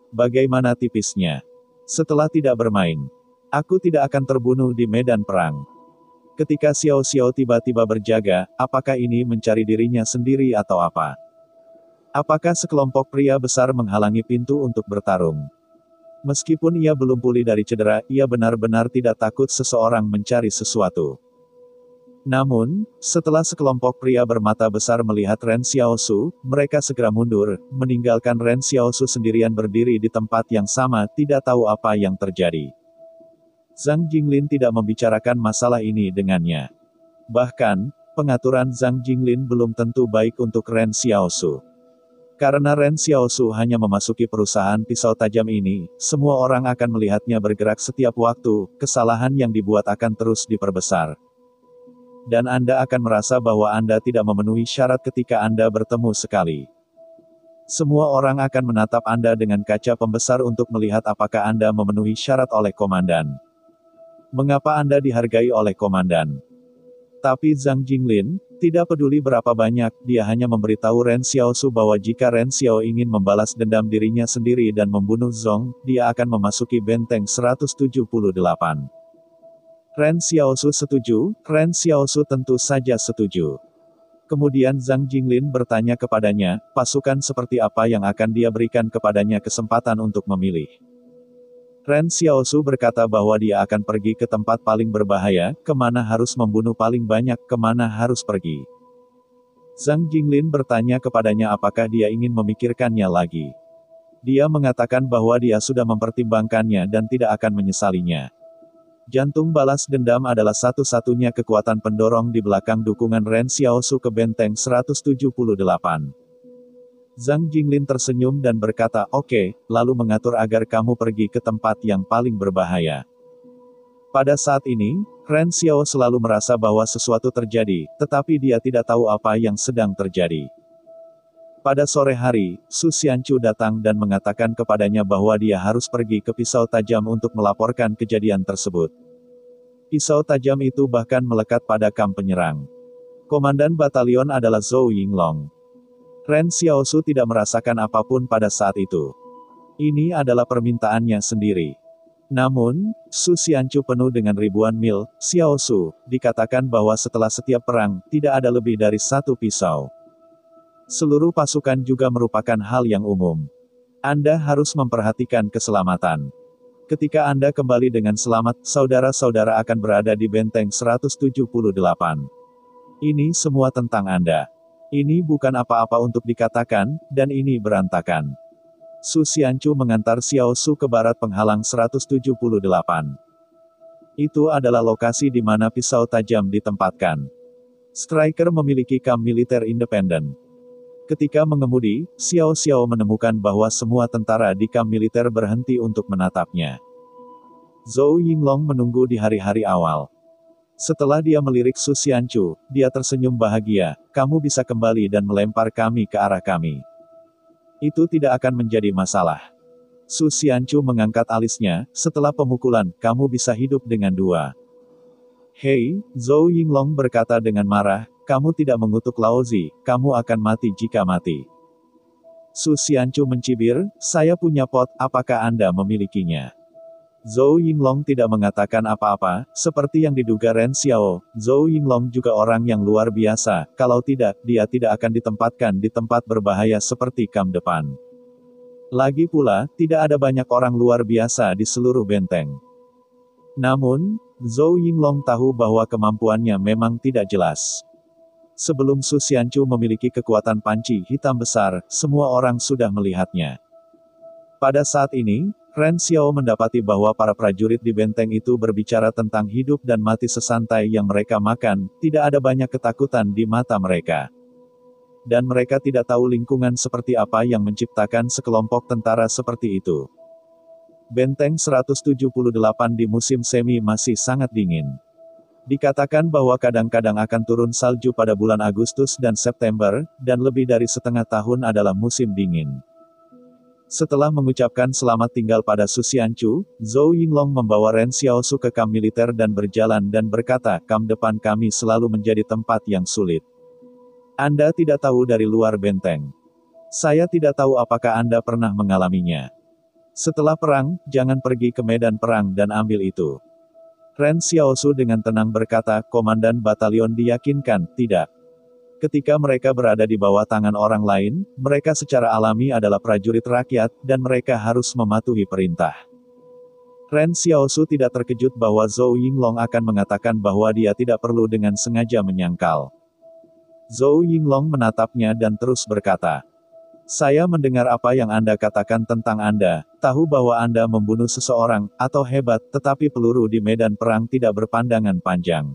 Bagaimana tipisnya? Setelah tidak bermain, aku tidak akan terbunuh di medan perang. Ketika Xiao Xiao tiba-tiba berjaga, apakah ini mencari dirinya sendiri atau apa? Apakah sekelompok pria besar menghalangi pintu untuk bertarung? Meskipun ia belum pulih dari cedera, ia benar-benar tidak takut seseorang mencari sesuatu. Namun, setelah sekelompok pria bermata besar melihat Ren Xiaosu, mereka segera mundur, meninggalkan Ren Xiaosu sendirian berdiri di tempat yang sama, tidak tahu apa yang terjadi. Zhang Jinglin tidak membicarakan masalah ini dengannya. Bahkan, pengaturan Zhang Jinglin belum tentu baik untuk Ren Xiaosu. Karena Ren Xiaosu hanya memasuki perusahaan pisau tajam ini, semua orang akan melihatnya bergerak setiap waktu, kesalahan yang dibuat akan terus diperbesar. Dan Anda akan merasa bahwa Anda tidak memenuhi syarat ketika Anda bertemu sekali. Semua orang akan menatap Anda dengan kaca pembesar untuk melihat apakah Anda memenuhi syarat oleh komandan. Mengapa Anda dihargai oleh komandan? Tapi Zhang Jinglin, tidak peduli berapa banyak, dia hanya memberitahu Ren Xiaosu bahwa jika Ren Xiao ingin membalas dendam dirinya sendiri dan membunuh Zhong, dia akan memasuki benteng 178. Ren Xiaosu setuju, Ren Xiaosu tentu saja setuju. Kemudian Zhang Jinglin bertanya kepadanya, pasukan seperti apa yang akan dia berikan kepadanya kesempatan untuk memilih. Ren Xiaosu berkata bahwa dia akan pergi ke tempat paling berbahaya, kemana harus membunuh paling banyak, kemana harus pergi. Zhang Jinglin bertanya kepadanya apakah dia ingin memikirkannya lagi. Dia mengatakan bahwa dia sudah mempertimbangkannya dan tidak akan menyesalinya. Jantung balas dendam adalah satu-satunya kekuatan pendorong di belakang dukungan Ren Xiaosu ke benteng 178. Zhang Jinglin tersenyum dan berkata, "Oke," lalu mengatur agar kamu pergi ke tempat yang paling berbahaya. Pada saat ini, Ren Xiao selalu merasa bahwa sesuatu terjadi, tetapi dia tidak tahu apa yang sedang terjadi. Pada sore hari, Su Xianchu datang dan mengatakan kepadanya bahwa dia harus pergi ke pisau tajam untuk melaporkan kejadian tersebut. Pisau tajam itu bahkan melekat pada kam penyerang. Komandan batalion adalah Zhou Yinglong. Ren Xiaosu tidak merasakan apapun pada saat itu. Ini adalah permintaannya sendiri. Namun, Su Xianchu penuh dengan ribuan mil, Xiaosu, dikatakan bahwa setelah setiap perang, tidak ada lebih dari satu pisau. Seluruh pasukan juga merupakan hal yang umum. Anda harus memperhatikan keselamatan. Ketika Anda kembali dengan selamat, saudara-saudara akan berada di benteng 178. Ini semua tentang Anda. Ini bukan apa-apa untuk dikatakan, dan ini berantakan. Su Xianchu mengantar Xiaosu ke barat penghalang 178. Itu adalah lokasi di mana pisau tajam ditempatkan. Striker memiliki kam militer independen. Ketika mengemudi, Xiao Xiao menemukan bahwa semua tentara di kam militer berhenti untuk menatapnya. Zhou Yinglong menunggu di hari-hari awal. Setelah dia melirik Su Xianchu, dia tersenyum bahagia, "Kamu bisa kembali dan melempar kami ke arah kami. Itu tidak akan menjadi masalah." Su Xianchu mengangkat alisnya, "Setelah pemukulan, kamu bisa hidup dengan dua." "Hei," Zhou Yinglong berkata dengan marah, "kamu tidak mengutuk Laozi, kamu akan mati jika mati." Su Xianchu mencibir, "Saya punya pot, apakah Anda memilikinya?" Zhou Yinglong tidak mengatakan apa-apa, seperti yang diduga Ren Xiao. Zhou Yinglong juga orang yang luar biasa, kalau tidak, dia tidak akan ditempatkan di tempat berbahaya seperti kam depan. Lagi pula, tidak ada banyak orang luar biasa di seluruh benteng. Namun, Zhou Yinglong tahu bahwa kemampuannya memang tidak jelas. Sebelum Su Xianchu memiliki kekuatan panci hitam besar, semua orang sudah melihatnya. Pada saat ini, Ren Xiao mendapati bahwa para prajurit di benteng itu berbicara tentang hidup dan mati sesantai yang mereka makan, tidak ada banyak ketakutan di mata mereka. Dan mereka tidak tahu lingkungan seperti apa yang menciptakan sekelompok tentara seperti itu. Benteng 178 di musim semi masih sangat dingin. Dikatakan bahwa kadang-kadang akan turun salju pada bulan Agustus dan September, dan lebih dari setengah tahun adalah musim dingin. Setelah mengucapkan selamat tinggal pada Su Xianchu, Zhou Yinglong membawa Ren Xiaosu ke kam militer dan berjalan dan berkata, "Kam depan kami selalu menjadi tempat yang sulit. Anda tidak tahu dari luar benteng. Saya tidak tahu apakah Anda pernah mengalaminya. Setelah perang, jangan pergi ke medan perang dan ambil itu." Ren Xiaosu dengan tenang berkata, "Komandan batalion diyakinkan, tidak. Ketika mereka berada di bawah tangan orang lain, mereka secara alami adalah prajurit rakyat, dan mereka harus mematuhi perintah." Ren Xiaosu tidak terkejut bahwa Zhou Yinglong akan mengatakan bahwa dia tidak perlu dengan sengaja menyangkal. Zhou Yinglong menatapnya dan terus berkata, "Saya mendengar apa yang Anda katakan tentang Anda, tahu bahwa Anda membunuh seseorang, atau hebat, tetapi peluru di medan perang tidak berpandangan panjang.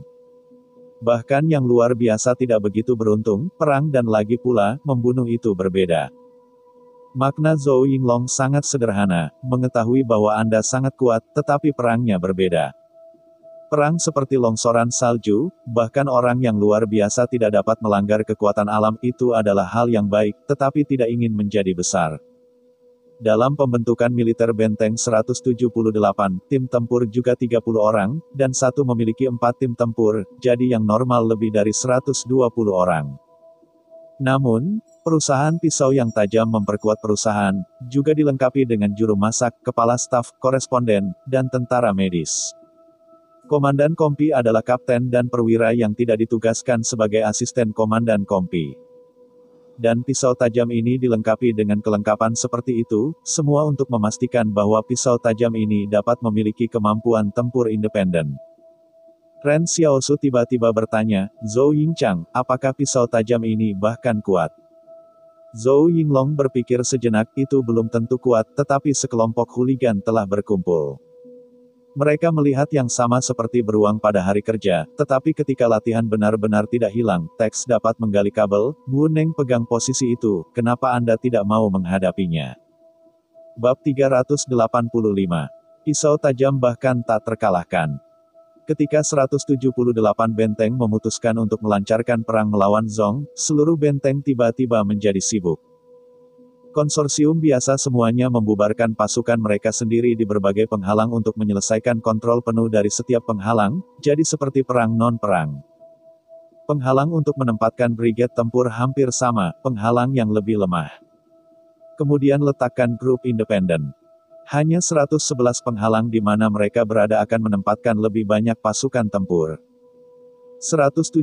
Bahkan yang luar biasa tidak begitu beruntung, perang dan lagi pula, membunuh itu berbeda." Makna Zhou Yinglong sangat sederhana, mengetahui bahwa Anda sangat kuat, tetapi perangnya berbeda. Perang seperti longsoran salju, bahkan orang yang luar biasa tidak dapat melanggar kekuatan alam, itu adalah hal yang baik, tetapi tidak ingin menjadi besar. Dalam pembentukan militer benteng 178, tim tempur juga 30 orang, dan satu memiliki 4 tim tempur, jadi yang normal lebih dari 120 orang. Namun, perusahaan pisau yang tajam memperkuat perusahaan, juga dilengkapi dengan juru masak, kepala staf, koresponden, dan tentara medis. Komandan kompi adalah kapten dan perwira yang tidak ditugaskan sebagai asisten komandan kompi. Dan pisau tajam ini dilengkapi dengan kelengkapan seperti itu, semua untuk memastikan bahwa pisau tajam ini dapat memiliki kemampuan tempur independen. Ren Xiaosu tiba-tiba bertanya, "Zhou Yingchang, apakah pisau tajam ini bahkan kuat?" Zhou Yinglong berpikir sejenak, itu belum tentu kuat, tetapi sekelompok hooligan telah berkumpul. Mereka melihat yang sama seperti beruang pada hari kerja, tetapi ketika latihan benar-benar tidak hilang, Tex dapat menggali kabel. Wu Neng pegang posisi itu, kenapa Anda tidak mau menghadapinya? Bab 385. Pisau tajam bahkan tak terkalahkan. Ketika 178 benteng memutuskan untuk melancarkan perang melawan Zong, seluruh benteng tiba-tiba menjadi sibuk. Konsorsium biasa semuanya membubarkan pasukan mereka sendiri di berbagai penghalang untuk menyelesaikan kontrol penuh dari setiap penghalang, jadi seperti perang non-perang. Penghalang untuk menempatkan brigade tempur hampir sama, penghalang yang lebih lemah. Kemudian letakkan grup independen. Hanya 111 penghalang di mana mereka berada akan menempatkan lebih banyak pasukan tempur. 178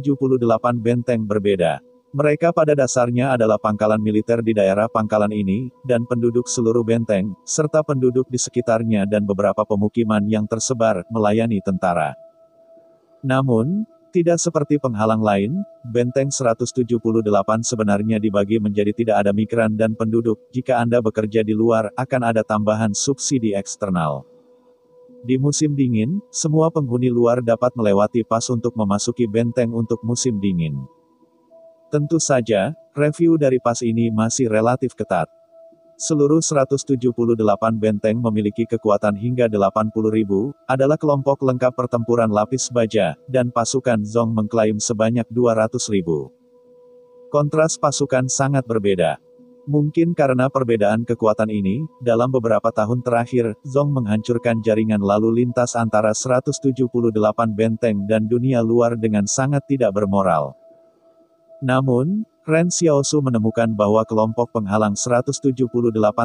benteng berbeda. Mereka pada dasarnya adalah pangkalan militer di daerah pangkalan ini, dan penduduk seluruh benteng, serta penduduk di sekitarnya dan beberapa pemukiman yang tersebar, melayani tentara. Namun, tidak seperti penghalang lain, benteng 178 sebenarnya dibagi menjadi tidak ada migran dan penduduk. Jika Anda bekerja di luar, akan ada tambahan subsidi eksternal. Di musim dingin, semua penghuni luar dapat melewati pas untuk memasuki benteng untuk musim dingin. Tentu saja, review dari pas ini masih relatif ketat. Seluruh 178 benteng memiliki kekuatan hingga 80.000, adalah kelompok lengkap pertempuran lapis baja, dan pasukan Zong mengklaim sebanyak 200.000. Kontras pasukan sangat berbeda. Mungkin karena perbedaan kekuatan ini, dalam beberapa tahun terakhir, Zong menghancurkan jaringan lalu lintas antara 178 benteng dan dunia luar dengan sangat tidak bermoral. Namun, Ren Xiaosu menemukan bahwa kelompok penghalang 178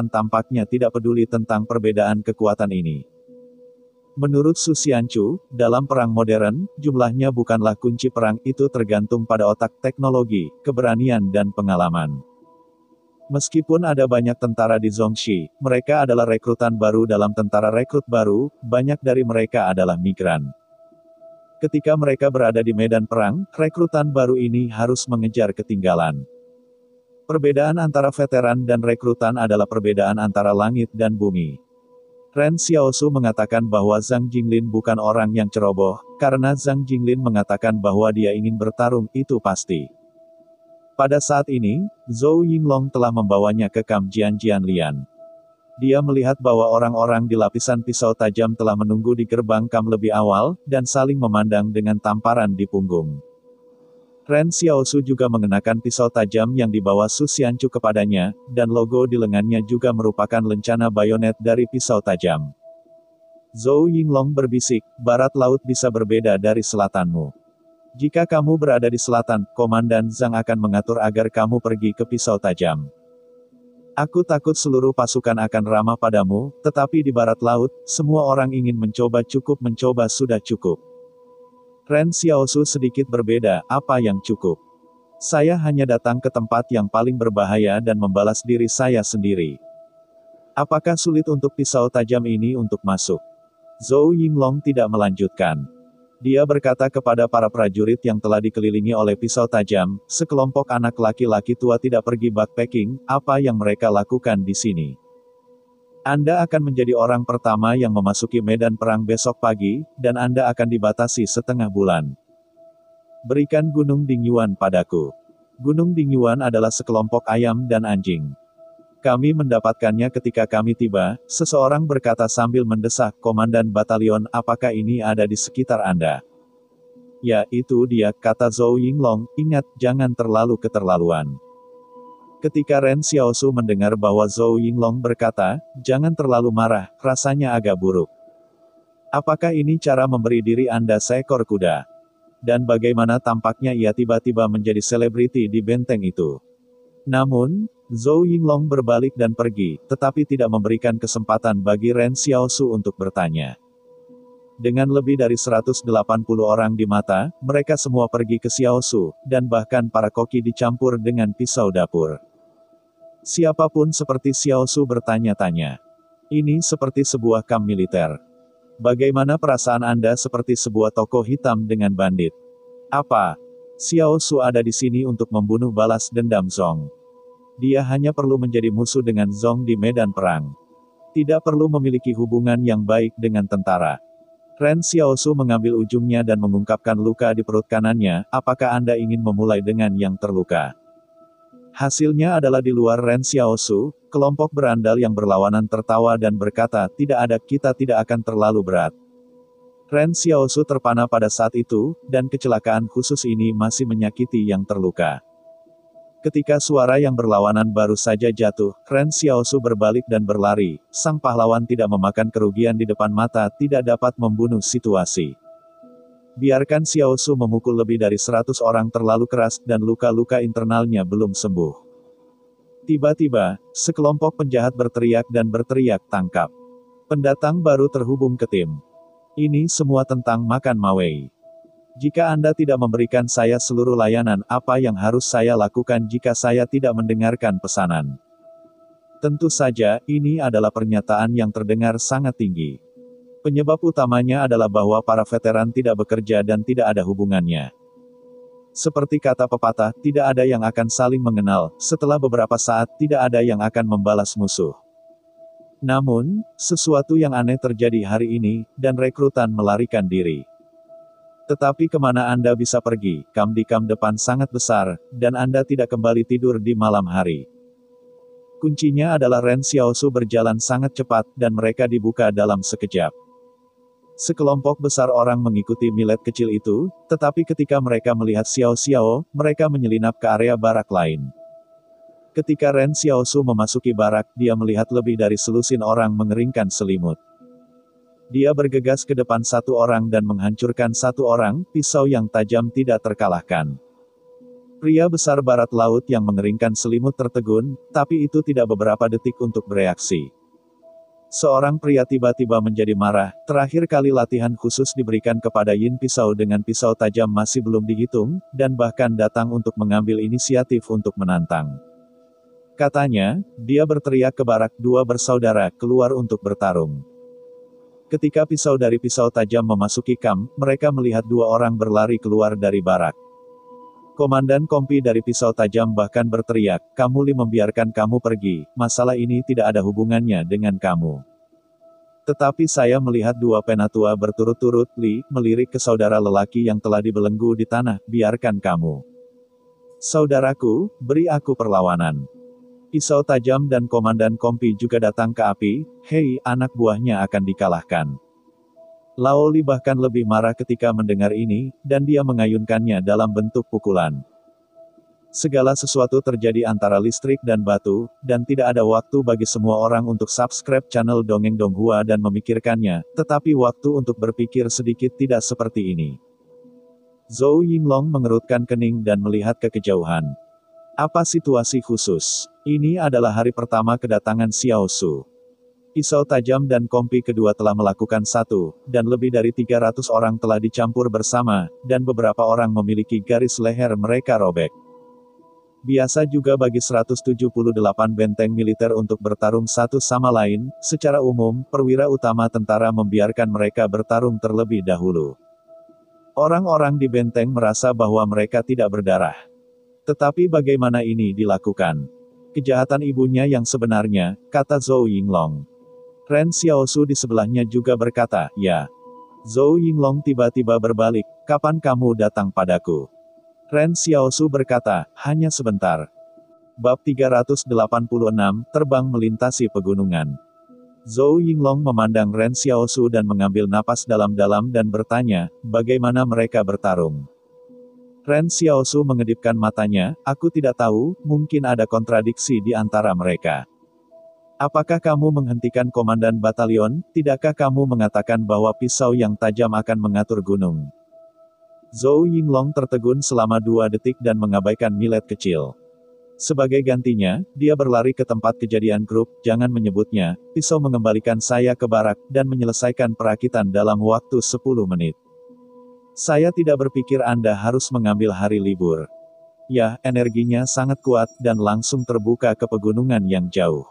tampaknya tidak peduli tentang perbedaan kekuatan ini. Menurut Su Xianchu, dalam perang modern, jumlahnya bukanlah kunci perang, itu tergantung pada otak, teknologi, keberanian dan pengalaman. Meskipun ada banyak tentara di Zongxi, mereka adalah rekrutan baru dalam tentara rekrut baru, banyak dari mereka adalah migran. Ketika mereka berada di medan perang, rekrutan baru ini harus mengejar ketinggalan. Perbedaan antara veteran dan rekrutan adalah perbedaan antara langit dan bumi. Ren Xiaosu mengatakan bahwa Zhang Jinglin bukan orang yang ceroboh, karena Zhang Jinglin mengatakan bahwa dia ingin bertarung, itu pasti. Pada saat ini, Zhou Yinglong telah membawanya ke kamp Jian Jianlian. Dia melihat bahwa orang-orang di lapisan pisau tajam telah menunggu di gerbang kamp lebih awal, dan saling memandang dengan tamparan di punggung. Ren Xiaosu juga mengenakan pisau tajam yang dibawa Su Xianchu kepadanya, dan logo di lengannya juga merupakan lencana bayonet dari pisau tajam. Zhou Yinglong berbisik, barat laut bisa berbeda dari selatanmu. Jika kamu berada di selatan, Komandan Zhang akan mengatur agar kamu pergi ke pisau tajam. Aku takut seluruh pasukan akan ramah padamu, tetapi di barat laut, semua orang ingin mencoba sudah cukup. Ren Xiaosu sedikit berbeda, apa yang cukup? Saya hanya datang ke tempat yang paling berbahaya dan membalas diri saya sendiri. Apakah sulit untuk pisau tajam ini untuk masuk? Zhou Yinglong tidak melanjutkan. Dia berkata kepada para prajurit yang telah dikelilingi oleh pisau tajam, sekelompok anak laki-laki tua tidak pergi backpacking, apa yang mereka lakukan di sini? Anda akan menjadi orang pertama yang memasuki medan perang besok pagi, dan Anda akan dibatasi setengah bulan. Berikan Gunung Dingyuan padaku. Gunung Dingyuan adalah sekelompok ayam dan anjing. Kami mendapatkannya ketika kami tiba, seseorang berkata sambil mendesak, Komandan Batalion, apakah ini ada di sekitar Anda? Ya, itu dia, kata Zhou Yinglong, ingat, jangan terlalu keterlaluan. Ketika Ren Xiaosu mendengar bahwa Zhou Yinglong berkata, jangan terlalu marah, rasanya agak buruk. Apakah ini cara memberi diri Anda seekor kuda? Dan bagaimana tampaknya ia tiba-tiba menjadi selebriti di benteng itu? Namun, Zhou Yinglong berbalik dan pergi, tetapi tidak memberikan kesempatan bagi Ren Xiaosu untuk bertanya. Dengan lebih dari 180 orang di mata, mereka semua pergi ke Xiaosu, dan bahkan para koki dicampur dengan pisau dapur. Siapapun seperti Xiaosu bertanya-tanya. Ini seperti sebuah kamp militer. Bagaimana perasaan Anda seperti sebuah tokoh hitam dengan bandit? Apa? Xiaosu ada di sini untuk membunuh balas dendam Zong. Dia hanya perlu menjadi musuh dengan Zong di medan perang. Tidak perlu memiliki hubungan yang baik dengan tentara. Ren Xiaosu mengambil ujungnya dan mengungkapkan luka di perut kanannya, apakah Anda ingin memulai dengan yang terluka? Hasilnya adalah di luar Ren Xiaosu, kelompok berandal yang berlawanan tertawa dan berkata, tidak ada, kita tidak akan terlalu berat. Ren Xiaosu terpana pada saat itu, dan kecelakaan khusus ini masih menyakiti yang terluka. Ketika suara yang berlawanan baru saja jatuh, Ren Xiaosu berbalik dan berlari. Sang pahlawan tidak memakan kerugian di depan mata, tidak dapat membunuh situasi. Biarkan Xiaosu memukul lebih dari 100 orang terlalu keras, dan luka-luka internalnya belum sembuh. Tiba-tiba, sekelompok penjahat berteriak dan berteriak, tangkap. Pendatang baru terhubung ke tim. Ini semua tentang makan Mawei. Jika Anda tidak memberikan saya seluruh layanan, apa yang harus saya lakukan jika saya tidak mendengarkan pesanan? Tentu saja, ini adalah pernyataan yang terdengar sangat tinggi. Penyebab utamanya adalah bahwa para veteran tidak bekerja dan tidak ada hubungannya. Seperti kata pepatah, tidak ada yang akan saling mengenal, setelah beberapa saat tidak ada yang akan membalas musuh. Namun, sesuatu yang aneh terjadi hari ini, dan rekrutan melarikan diri. Tetapi kemana Anda bisa pergi, kam di kam depan sangat besar, dan Anda tidak kembali tidur di malam hari. Kuncinya adalah Ren Xiaosu berjalan sangat cepat, dan mereka dibuka dalam sekejap. Sekelompok besar orang mengikuti millet kecil itu, tetapi ketika mereka melihat Xiao Xiao, mereka menyelinap ke area barak lain. Ketika Ren Xiaosu memasuki barak, dia melihat lebih dari selusin orang mengeringkan selimut. Dia bergegas ke depan satu orang dan menghancurkan satu orang, pisau yang tajam tidak terkalahkan. Pria besar barat laut yang mengeringkan selimut tertegun, tapi itu tidak beberapa detik untuk bereaksi. Seorang pria tiba-tiba menjadi marah, terakhir kali latihan khusus diberikan kepada Yin pisau dengan pisau tajam masih belum dihitung, dan bahkan datang untuk mengambil inisiatif untuk menantang. Katanya, dia berteriak ke barak, dua bersaudara, keluar untuk bertarung. Ketika pisau dari pisau tajam memasuki kam, mereka melihat dua orang berlari keluar dari barak. Komandan kompi dari pisau tajam bahkan berteriak, kamu membiarkan kamu pergi, masalah ini tidak ada hubungannya dengan kamu. Tetapi saya melihat dua penatua berturut-turut, melirik ke saudara lelaki yang telah dibelenggu di tanah, biarkan kamu. Saudaraku, beri aku perlawanan. Pisau tajam dan komandan kompi juga datang ke api, hei, anak buahnya akan dikalahkan. Lao Li bahkan lebih marah ketika mendengar ini, dan dia mengayunkannya dalam bentuk pukulan. Segala sesuatu terjadi antara listrik dan batu, dan tidak ada waktu bagi semua orang untuk subscribe channel Dongeng Donghua dan memikirkannya, tetapi waktu untuk berpikir sedikit tidak seperti ini. Zhou Yinglong mengerutkan kening dan melihat ke kejauhan. Apa situasi khusus? Ini adalah hari pertama kedatangan Xiaosu. Pisau tajam dan kompi kedua telah melakukan satu, dan lebih dari 300 orang telah dicampur bersama, dan beberapa orang memiliki garis leher mereka robek. Biasa juga bagi 178 benteng militer untuk bertarung satu sama lain, secara umum, perwira utama tentara membiarkan mereka bertarung terlebih dahulu. Orang-orang di benteng merasa bahwa mereka tidak berdarah. Tetapi bagaimana ini dilakukan? Kejahatan ibunya yang sebenarnya, kata Zhou Yinglong. Ren Xiaosu di sebelahnya juga berkata, ya. Zhou Yinglong tiba-tiba berbalik, kapan kamu datang padaku? Ren Xiaosu berkata, hanya sebentar. Bab 386, terbang melintasi pegunungan. Zhou Yinglong memandang Ren Xiaosu dan mengambil napas dalam-dalam dan bertanya, bagaimana mereka bertarung? Ren Xiaosu mengedipkan matanya, aku tidak tahu, mungkin ada kontradiksi di antara mereka. Apakah kamu menghentikan komandan batalion, tidakkah kamu mengatakan bahwa pisau yang tajam akan mengatur gunung? Zhou Yinglong tertegun selama 2 detik dan mengabaikan millet kecil. Sebagai gantinya, dia berlari ke tempat kejadian grup, jangan menyebutnya, pisau mengembalikan saya ke barak, dan menyelesaikan perakitan dalam waktu 10 menit. Saya tidak berpikir Anda harus mengambil hari libur. Ya, energinya sangat kuat, dan langsung terbuka ke pegunungan yang jauh.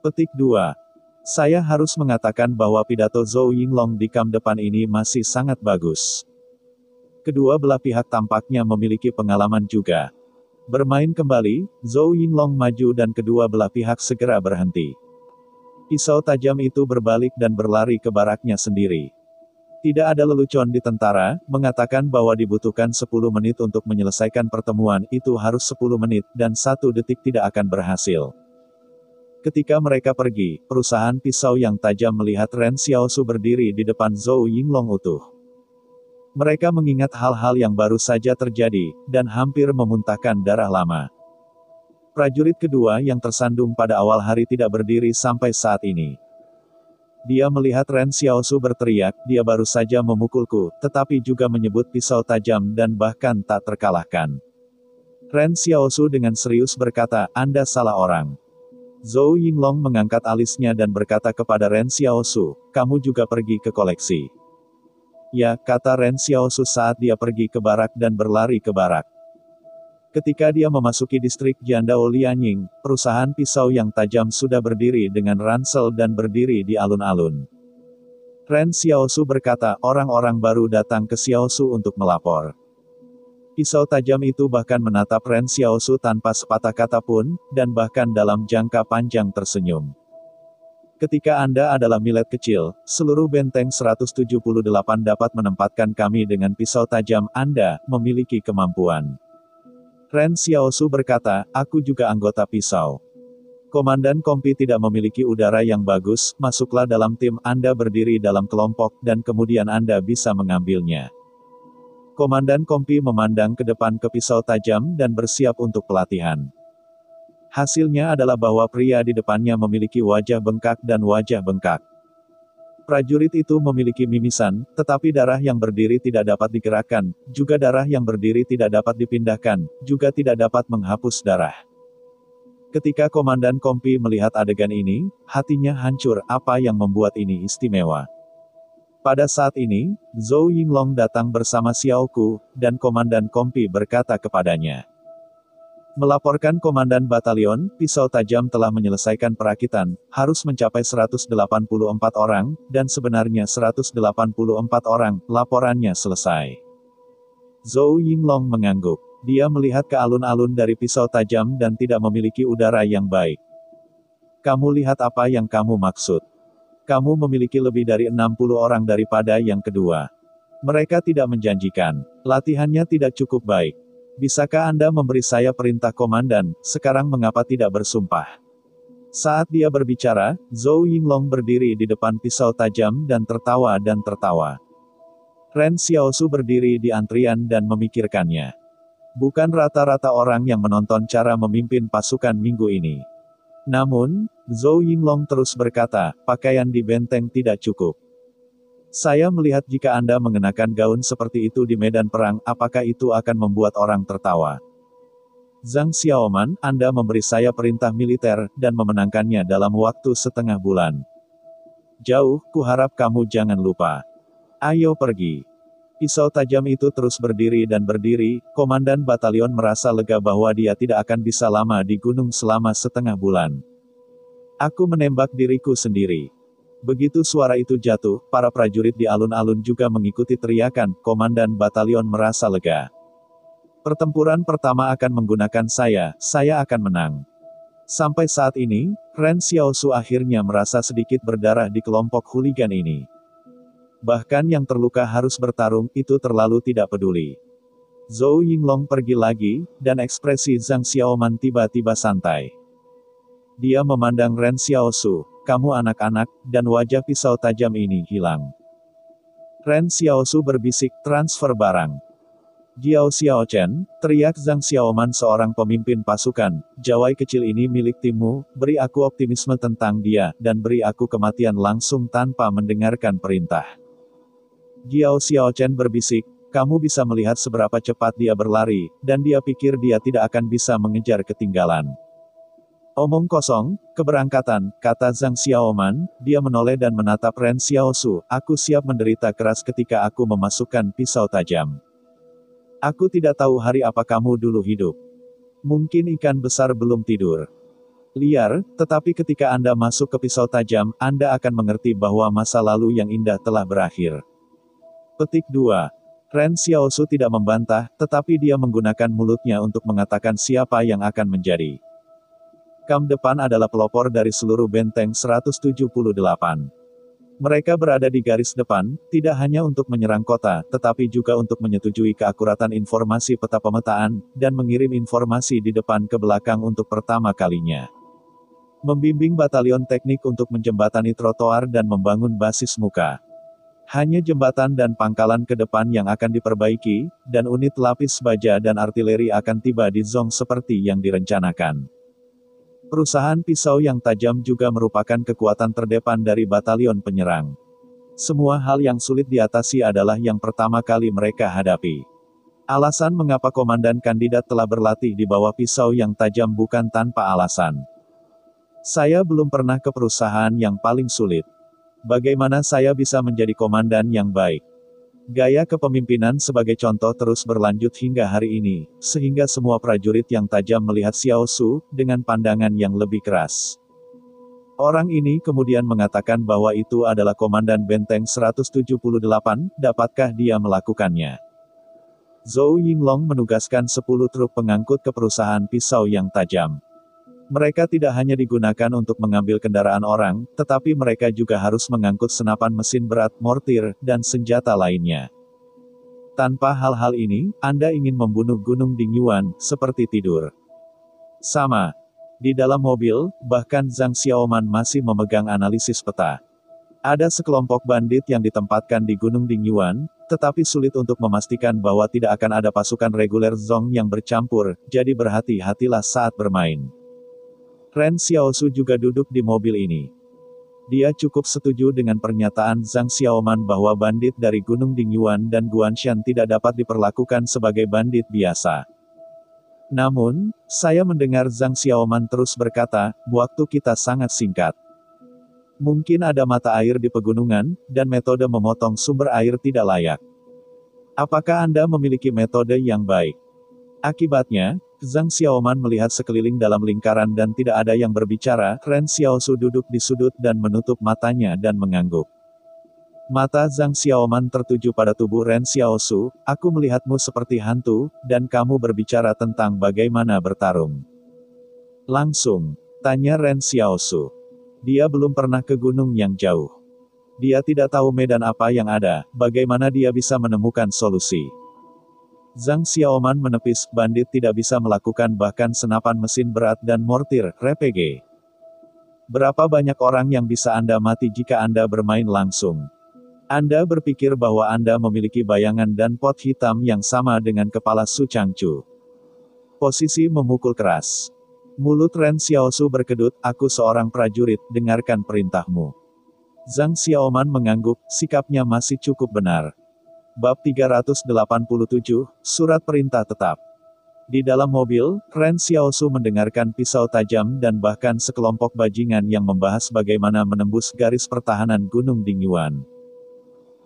Petik 2. Saya harus mengatakan bahwa pidato Zhou Yinglong di kam depan ini masih sangat bagus. Kedua belah pihak tampaknya memiliki pengalaman juga. Bermain kembali, Zhou Yinglong maju dan kedua belah pihak segera berhenti. Pisau tajam itu berbalik dan berlari ke baraknya sendiri. Tidak ada lelucon di tentara, mengatakan bahwa dibutuhkan 10 menit untuk menyelesaikan pertemuan itu harus 10 menit, dan 1 detik tidak akan berhasil. Ketika mereka pergi, perusahaan pisau yang tajam melihat Ren Xiaosu berdiri di depan Zhou Yinglong utuh. Mereka mengingat hal-hal yang baru saja terjadi, dan hampir memuntahkan darah lama. Prajurit kedua yang tersandung pada awal hari tidak berdiri sampai saat ini. Dia melihat Ren Xiaosu berteriak, dia baru saja memukulku, tetapi juga menyebut pisau tajam dan bahkan tak terkalahkan. Ren Xiaosu dengan serius berkata, Anda salah orang. Zhou Yinglong mengangkat alisnya dan berkata kepada Ren Xiaosu, kamu juga pergi ke koleksi. Ya, kata Ren Xiaosu saat dia pergi ke barak dan berlari ke barak. Ketika dia memasuki distrik Jiandao Lianying, perusahaan pisau yang tajam sudah berdiri dengan ransel dan berdiri di alun-alun. Ren Xiaosu berkata, orang-orang baru datang ke Xiaosu untuk melapor. Pisau tajam itu bahkan menatap Ren Xiaosu tanpa sepatah kata pun, dan bahkan dalam jangka panjang tersenyum. Ketika Anda adalah millet kecil, seluruh benteng 178 dapat menempatkan kami dengan pisau tajam, Anda memiliki kemampuan. Ren Xiaosu berkata, aku juga anggota pisau. Komandan Kompi tidak memiliki udara yang bagus, masuklah dalam tim, Anda berdiri dalam kelompok, dan kemudian Anda bisa mengambilnya. Komandan Kompi memandang ke depan ke pisau tajam dan bersiap untuk pelatihan. Hasilnya adalah bahwa pria di depannya memiliki wajah bengkak dan wajah bengkak. Prajurit itu memiliki mimisan, tetapi darah yang berdiri tidak dapat digerakkan, juga darah yang berdiri tidak dapat dipindahkan, juga tidak dapat menghapus darah. Ketika Komandan Kompi melihat adegan ini, hatinya hancur, apa yang membuat ini istimewa. Pada saat ini, Zhou Yinglong datang bersama Xiao Ku, dan Komandan Kompi berkata kepadanya. Melaporkan Komandan Batalion, pisau tajam telah menyelesaikan perakitan, harus mencapai 184 orang, dan sebenarnya 184 orang, laporannya selesai. Zhou Yinglong mengangguk. Dia melihat ke alun-alun dari pisau tajam dan tidak memiliki udara yang baik. Kamu lihat apa yang kamu maksud? Kamu memiliki lebih dari 60 orang daripada yang kedua. Mereka tidak menjanjikan. Latihannya tidak cukup baik. Bisakah Anda memberi saya perintah komandan, sekarang mengapa tidak bersumpah? Saat dia berbicara, Zhou Yinglong berdiri di depan pisau tajam dan tertawa dan tertawa. Ren Xiaosu berdiri di antrian dan memikirkannya. Bukan rata-rata orang yang menonton cara memimpin pasukan minggu ini. Namun, Zhou Yinglong terus berkata, pakaian di benteng tidak cukup. Saya melihat jika Anda mengenakan gaun seperti itu di medan perang, apakah itu akan membuat orang tertawa? Zhang Xiaoman, Anda memberi saya perintah militer, dan memenangkannya dalam waktu setengah bulan. Jauh, kuharap kamu jangan lupa. Ayo pergi. Pisau tajam itu terus berdiri dan berdiri, Komandan Batalion merasa lega bahwa dia tidak akan bisa lama di gunung selama setengah bulan. Aku menembak diriku sendiri. Begitu suara itu jatuh, para prajurit di alun-alun juga mengikuti teriakan, Komandan Batalion merasa lega. Pertempuran pertama akan menggunakan saya akan menang. Sampai saat ini, Ren Xiaosu akhirnya merasa sedikit berdarah di kelompok hooligan ini. Bahkan yang terluka harus bertarung, itu terlalu tidak peduli. Zhou Yinglong pergi lagi, dan ekspresi Zhang Xiaoman tiba-tiba santai. Dia memandang Ren Xiaosu, kamu anak-anak, dan wajah pisau tajam ini hilang. Ren Xiaosu berbisik, transfer barang. Jiao Xiaochen, teriak Zhang Xiaoman seorang pemimpin pasukan, jawai kecil ini milik timmu, beri aku optimisme tentang dia, dan beri aku kematian langsung tanpa mendengarkan perintah. Jiao Xiaochen berbisik, kamu bisa melihat seberapa cepat dia berlari, dan dia pikir dia tidak akan bisa mengejar ketinggalan. Omong kosong, keberangkatan, kata Zhang Xiaoman, dia menoleh dan menatap Ren Xiaosu, aku siap menderita keras ketika aku memasukkan pisau tajam. Aku tidak tahu hari apa kamu dulu hidup. Mungkin ikan besar belum tidur. Liar, tetapi ketika Anda masuk ke pisau tajam, Anda akan mengerti bahwa masa lalu yang indah telah berakhir. Petik 2. Ren Xiaosu tidak membantah, tetapi dia menggunakan mulutnya untuk mengatakan siapa yang akan menjadi. Kam depan adalah pelopor dari seluruh benteng 178. Mereka berada di garis depan, tidak hanya untuk menyerang kota, tetapi juga untuk menyetujui keakuratan informasi peta pemetaan, dan mengirim informasi di depan ke belakang untuk pertama kalinya. Membimbing batalion teknik untuk menjembatani trotoar dan membangun basis muka. Hanya jembatan dan pangkalan ke depan yang akan diperbaiki, dan unit lapis baja dan artileri akan tiba di Zong seperti yang direncanakan. Perusahaan pisau yang tajam juga merupakan kekuatan terdepan dari batalion penyerang. Semua hal yang sulit diatasi adalah yang pertama kali mereka hadapi. Alasan mengapa komandan kandidat telah berlatih di bawah pisau yang tajam bukan tanpa alasan. Saya belum pernah ke perusahaan yang paling sulit. Bagaimana saya bisa menjadi komandan yang baik? Gaya kepemimpinan sebagai contoh terus berlanjut hingga hari ini, sehingga semua prajurit yang tajam melihat Xiao Su, dengan pandangan yang lebih keras. Orang ini kemudian mengatakan bahwa itu adalah komandan benteng 178, dapatkah dia melakukannya? Zhou Yinglong menugaskan 10 truk pengangkut ke perusahaan pisau yang tajam. Mereka tidak hanya digunakan untuk mengambil kendaraan orang, tetapi mereka juga harus mengangkut senapan mesin berat, mortir, dan senjata lainnya. Tanpa hal-hal ini, Anda ingin membunuh Gunung Dingyuan, seperti tidur. Sama. Di dalam mobil, bahkan Zhang Xiaoman masih memegang analisis peta. Ada sekelompok bandit yang ditempatkan di Gunung Dingyuan, tetapi sulit untuk memastikan bahwa tidak akan ada pasukan reguler Zong yang bercampur, jadi berhati-hatilah saat bermain. Ren Xiaosu juga duduk di mobil ini. Dia cukup setuju dengan pernyataan Zhang Xiaoman bahwa bandit dari Gunung Dingyuan dan Guanshan tidak dapat diperlakukan sebagai bandit biasa. Namun, saya mendengar Zhang Xiaoman terus berkata, waktu kita sangat singkat. Mungkin ada mata air di pegunungan, dan metode memotong sumber air tidak layak. Apakah Anda memiliki metode yang baik? Akibatnya, Zhang Xiaoman melihat sekeliling dalam lingkaran dan tidak ada yang berbicara. Ren Xiaosu duduk di sudut dan menutup matanya dan mengangguk. Mata Zhang Xiaoman tertuju pada tubuh Ren Xiaosu. Aku melihatmu seperti hantu, dan kamu berbicara tentang bagaimana bertarung. Langsung, tanya Ren Xiaosu. Dia belum pernah ke gunung yang jauh. Dia tidak tahu medan apa yang ada, bagaimana dia bisa menemukan solusi. Zhang Xiaoman menepis, bandit tidak bisa melakukan bahkan senapan mesin berat dan mortir, RPG. Berapa banyak orang yang bisa Anda mati jika Anda bermain langsung? Anda berpikir bahwa Anda memiliki bayangan dan pot hitam yang sama dengan kepala Su Changchu. Posisi memukul keras. Mulut Ren Xiaosu berkedut, aku seorang prajurit, dengarkan perintahmu. Zhang Xiaoman mengangguk, sikapnya masih cukup benar. Bab 387, Surat Perintah Tetap. Di dalam mobil, Ren Xiaosu mendengarkan pisau tajam dan bahkan sekelompok bajingan yang membahas bagaimana menembus garis pertahanan Gunung Dingyuan.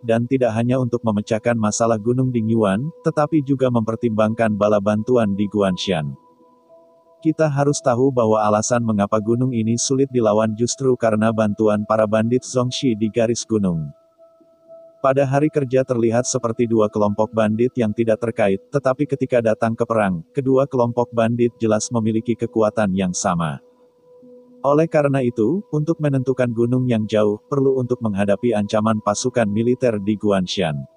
Dan tidak hanya untuk memecahkan masalah Gunung Dingyuan, tetapi juga mempertimbangkan bala bantuan di Guanshan. Kita harus tahu bahwa alasan mengapa gunung ini sulit dilawan justru karena bantuan para bandit Zongxi di garis gunung. Pada hari kerja terlihat seperti dua kelompok bandit yang tidak terkait, tetapi ketika datang ke perang, kedua kelompok bandit jelas memiliki kekuatan yang sama. Oleh karena itu, untuk menentukan gunung yang jauh, perlu untuk menghadapi ancaman pasukan militer di Guanshan.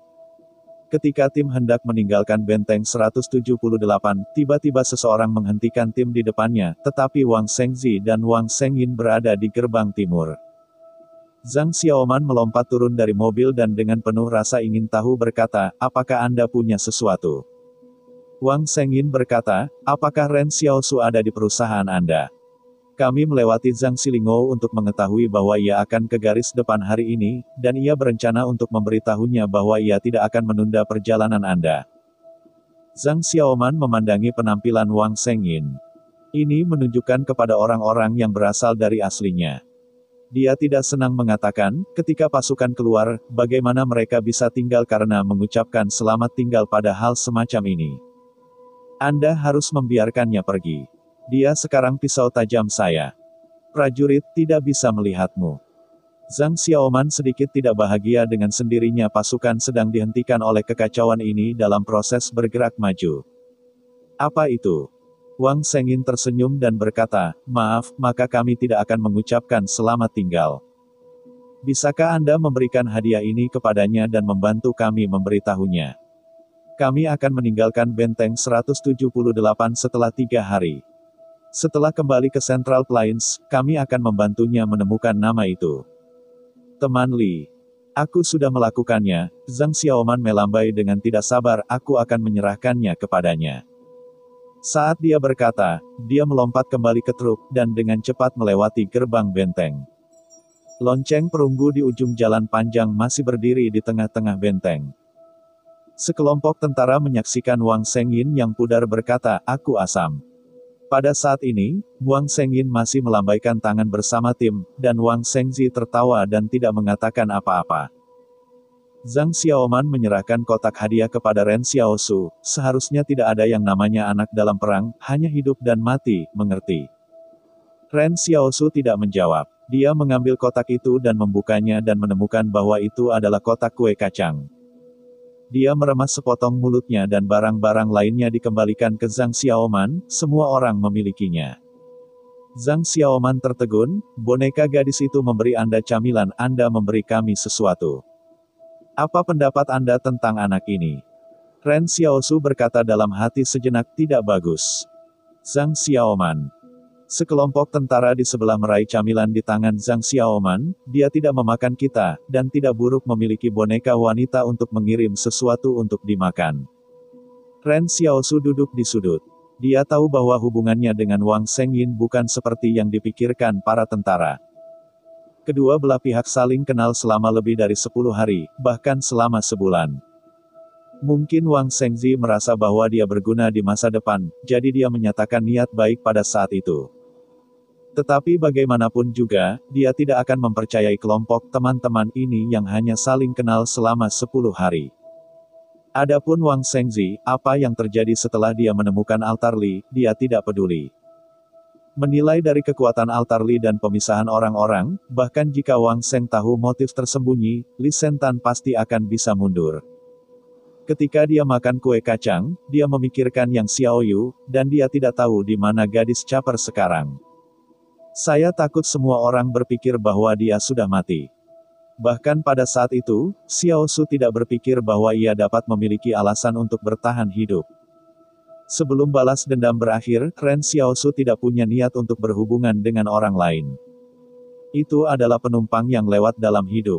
Ketika tim hendak meninggalkan benteng 178, tiba-tiba seseorang menghentikan tim di depannya, tetapi Wang Shengzi dan Wang Shengyin berada di gerbang timur. Zhang Xiaoman melompat turun dari mobil dan dengan penuh rasa ingin tahu berkata, apakah Anda punya sesuatu? Wang Shengyin berkata, apakah Ren Xiaosu ada di perusahaan Anda? Kami melewati Zhang Xilingou untuk mengetahui bahwa ia akan ke garis depan hari ini, dan ia berencana untuk memberitahunya bahwa ia tidak akan menunda perjalanan Anda. Zhang Xiaoman memandangi penampilan Wang Shengyin. Ini menunjukkan kepada orang-orang yang berasal dari aslinya. Dia tidak senang mengatakan, ketika pasukan keluar, bagaimana mereka bisa tinggal karena mengucapkan selamat tinggal pada hal semacam ini. Anda harus membiarkannya pergi. Dia sekarang pisau tajam saya. Prajurit tidak bisa melihatmu. Zhang Xiaoman sedikit tidak bahagia dengan sendirinya pasukan sedang dihentikan oleh kekacauan ini dalam proses bergerak maju. Apa itu? Wang Shengyin tersenyum dan berkata, maaf, maka kami tidak akan mengucapkan selamat tinggal. Bisakah Anda memberikan hadiah ini kepadanya dan membantu kami memberitahunya? Kami akan meninggalkan benteng 178 setelah 3 hari. Setelah kembali ke Central Plains, kami akan membantunya menemukan nama itu. Teman Li. Aku sudah melakukannya, Zhang Xiaoman melambai dengan tidak sabar, aku akan menyerahkannya kepadanya. Saat dia berkata, dia melompat kembali ke truk, dan dengan cepat melewati gerbang benteng. Lonceng perunggu di ujung jalan panjang masih berdiri di tengah-tengah benteng. Sekelompok tentara menyaksikan Wang Shengyin yang pudar berkata, aku asam. Pada saat ini, Wang Shengyin masih melambaikan tangan bersama tim, dan Wang Shengzi tertawa dan tidak mengatakan apa-apa. Zhang Xiaoman menyerahkan kotak hadiah kepada Ren Xiaosu, seharusnya tidak ada yang namanya anak dalam perang, hanya hidup dan mati, mengerti? Ren Xiaosu tidak menjawab. Dia mengambil kotak itu dan membukanya dan menemukan bahwa itu adalah kotak kue kacang. Dia meremas sepotong mulutnya dan barang-barang lainnya dikembalikan ke Zhang Xiaoman, semua orang memilikinya. Zhang Xiaoman tertegun, boneka gadis itu memberi Anda camilan, Anda memberi kami sesuatu. Apa pendapat Anda tentang anak ini? Ren Xiaosu berkata dalam hati sejenak, tidak bagus. Zhang Xiaoman. Sekelompok tentara di sebelah meraih camilan di tangan Zhang Xiaoman, dia tidak memakan kita, dan tidak buruk memiliki boneka wanita untuk mengirim sesuatu untuk dimakan. Ren Xiaosu duduk di sudut. Dia tahu bahwa hubungannya dengan Wang Shengyin bukan seperti yang dipikirkan para tentara. Kedua belah pihak saling kenal selama lebih dari 10 hari, bahkan selama sebulan. Mungkin Wang Shengzi merasa bahwa dia berguna di masa depan, jadi dia menyatakan niat baik pada saat itu. Tetapi bagaimanapun juga, dia tidak akan mempercayai kelompok teman-teman ini yang hanya saling kenal selama 10 hari. Adapun Wang Shengzi, apa yang terjadi setelah dia menemukan altar Li, dia tidak peduli. Menilai dari kekuatan altar Li dan pemisahan orang-orang, bahkan jika Wang Sheng tahu motif tersembunyi, Li Shentan pasti akan bisa mundur. Ketika dia makan kue kacang, dia memikirkan Yang Xiaoyu, dan dia tidak tahu di mana gadis caper sekarang. Saya takut semua orang berpikir bahwa dia sudah mati. Bahkan pada saat itu, Xiao Su tidak berpikir bahwa ia dapat memiliki alasan untuk bertahan hidup. Sebelum balas dendam berakhir, Ren Xiao Su tidak punya niat untuk berhubungan dengan orang lain. Itu adalah penumpang yang lewat dalam hidup.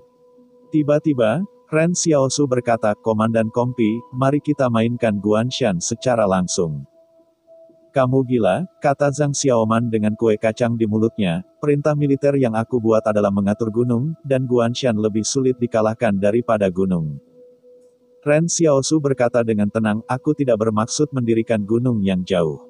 Tiba-tiba, Ren Xiao Su berkata, Komandan Kompi, mari kita mainkan Guanshan secara langsung. Kamu gila, kata Zhang Xiaoman dengan kue kacang di mulutnya, perintah militer yang aku buat adalah mengatur gunung, dan Guanshan lebih sulit dikalahkan daripada gunung. Ren Xiaosu berkata dengan tenang, aku tidak bermaksud mendirikan gunung yang jauh.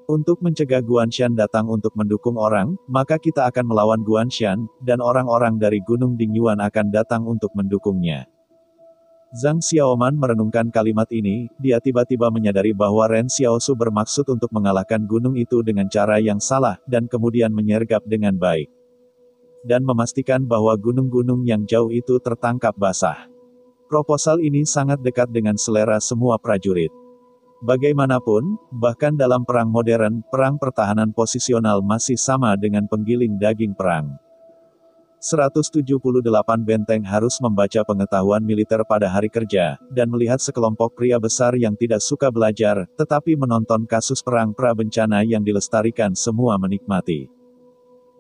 Untuk mencegah Guanshan datang untuk mendukung orang, maka kita akan melawan Guanshan, dan orang-orang dari Gunung Dingyuan akan datang untuk mendukungnya. Zhang Xiaoman merenungkan kalimat ini, dia tiba-tiba menyadari bahwa Ren Xiaosu bermaksud untuk mengalahkan gunung itu dengan cara yang salah, dan kemudian menyergap dengan baik. Dan memastikan bahwa gunung-gunung yang jauh itu tertangkap basah. Proposal ini sangat dekat dengan selera semua prajurit. Bagaimanapun, bahkan dalam perang modern, perang pertahanan posisional masih sama dengan penggiling daging perang. 178 benteng harus membaca pengetahuan militer pada hari kerja, dan melihat sekelompok pria besar yang tidak suka belajar, tetapi menonton kasus perang pra-bencana yang dilestarikan semua menikmati.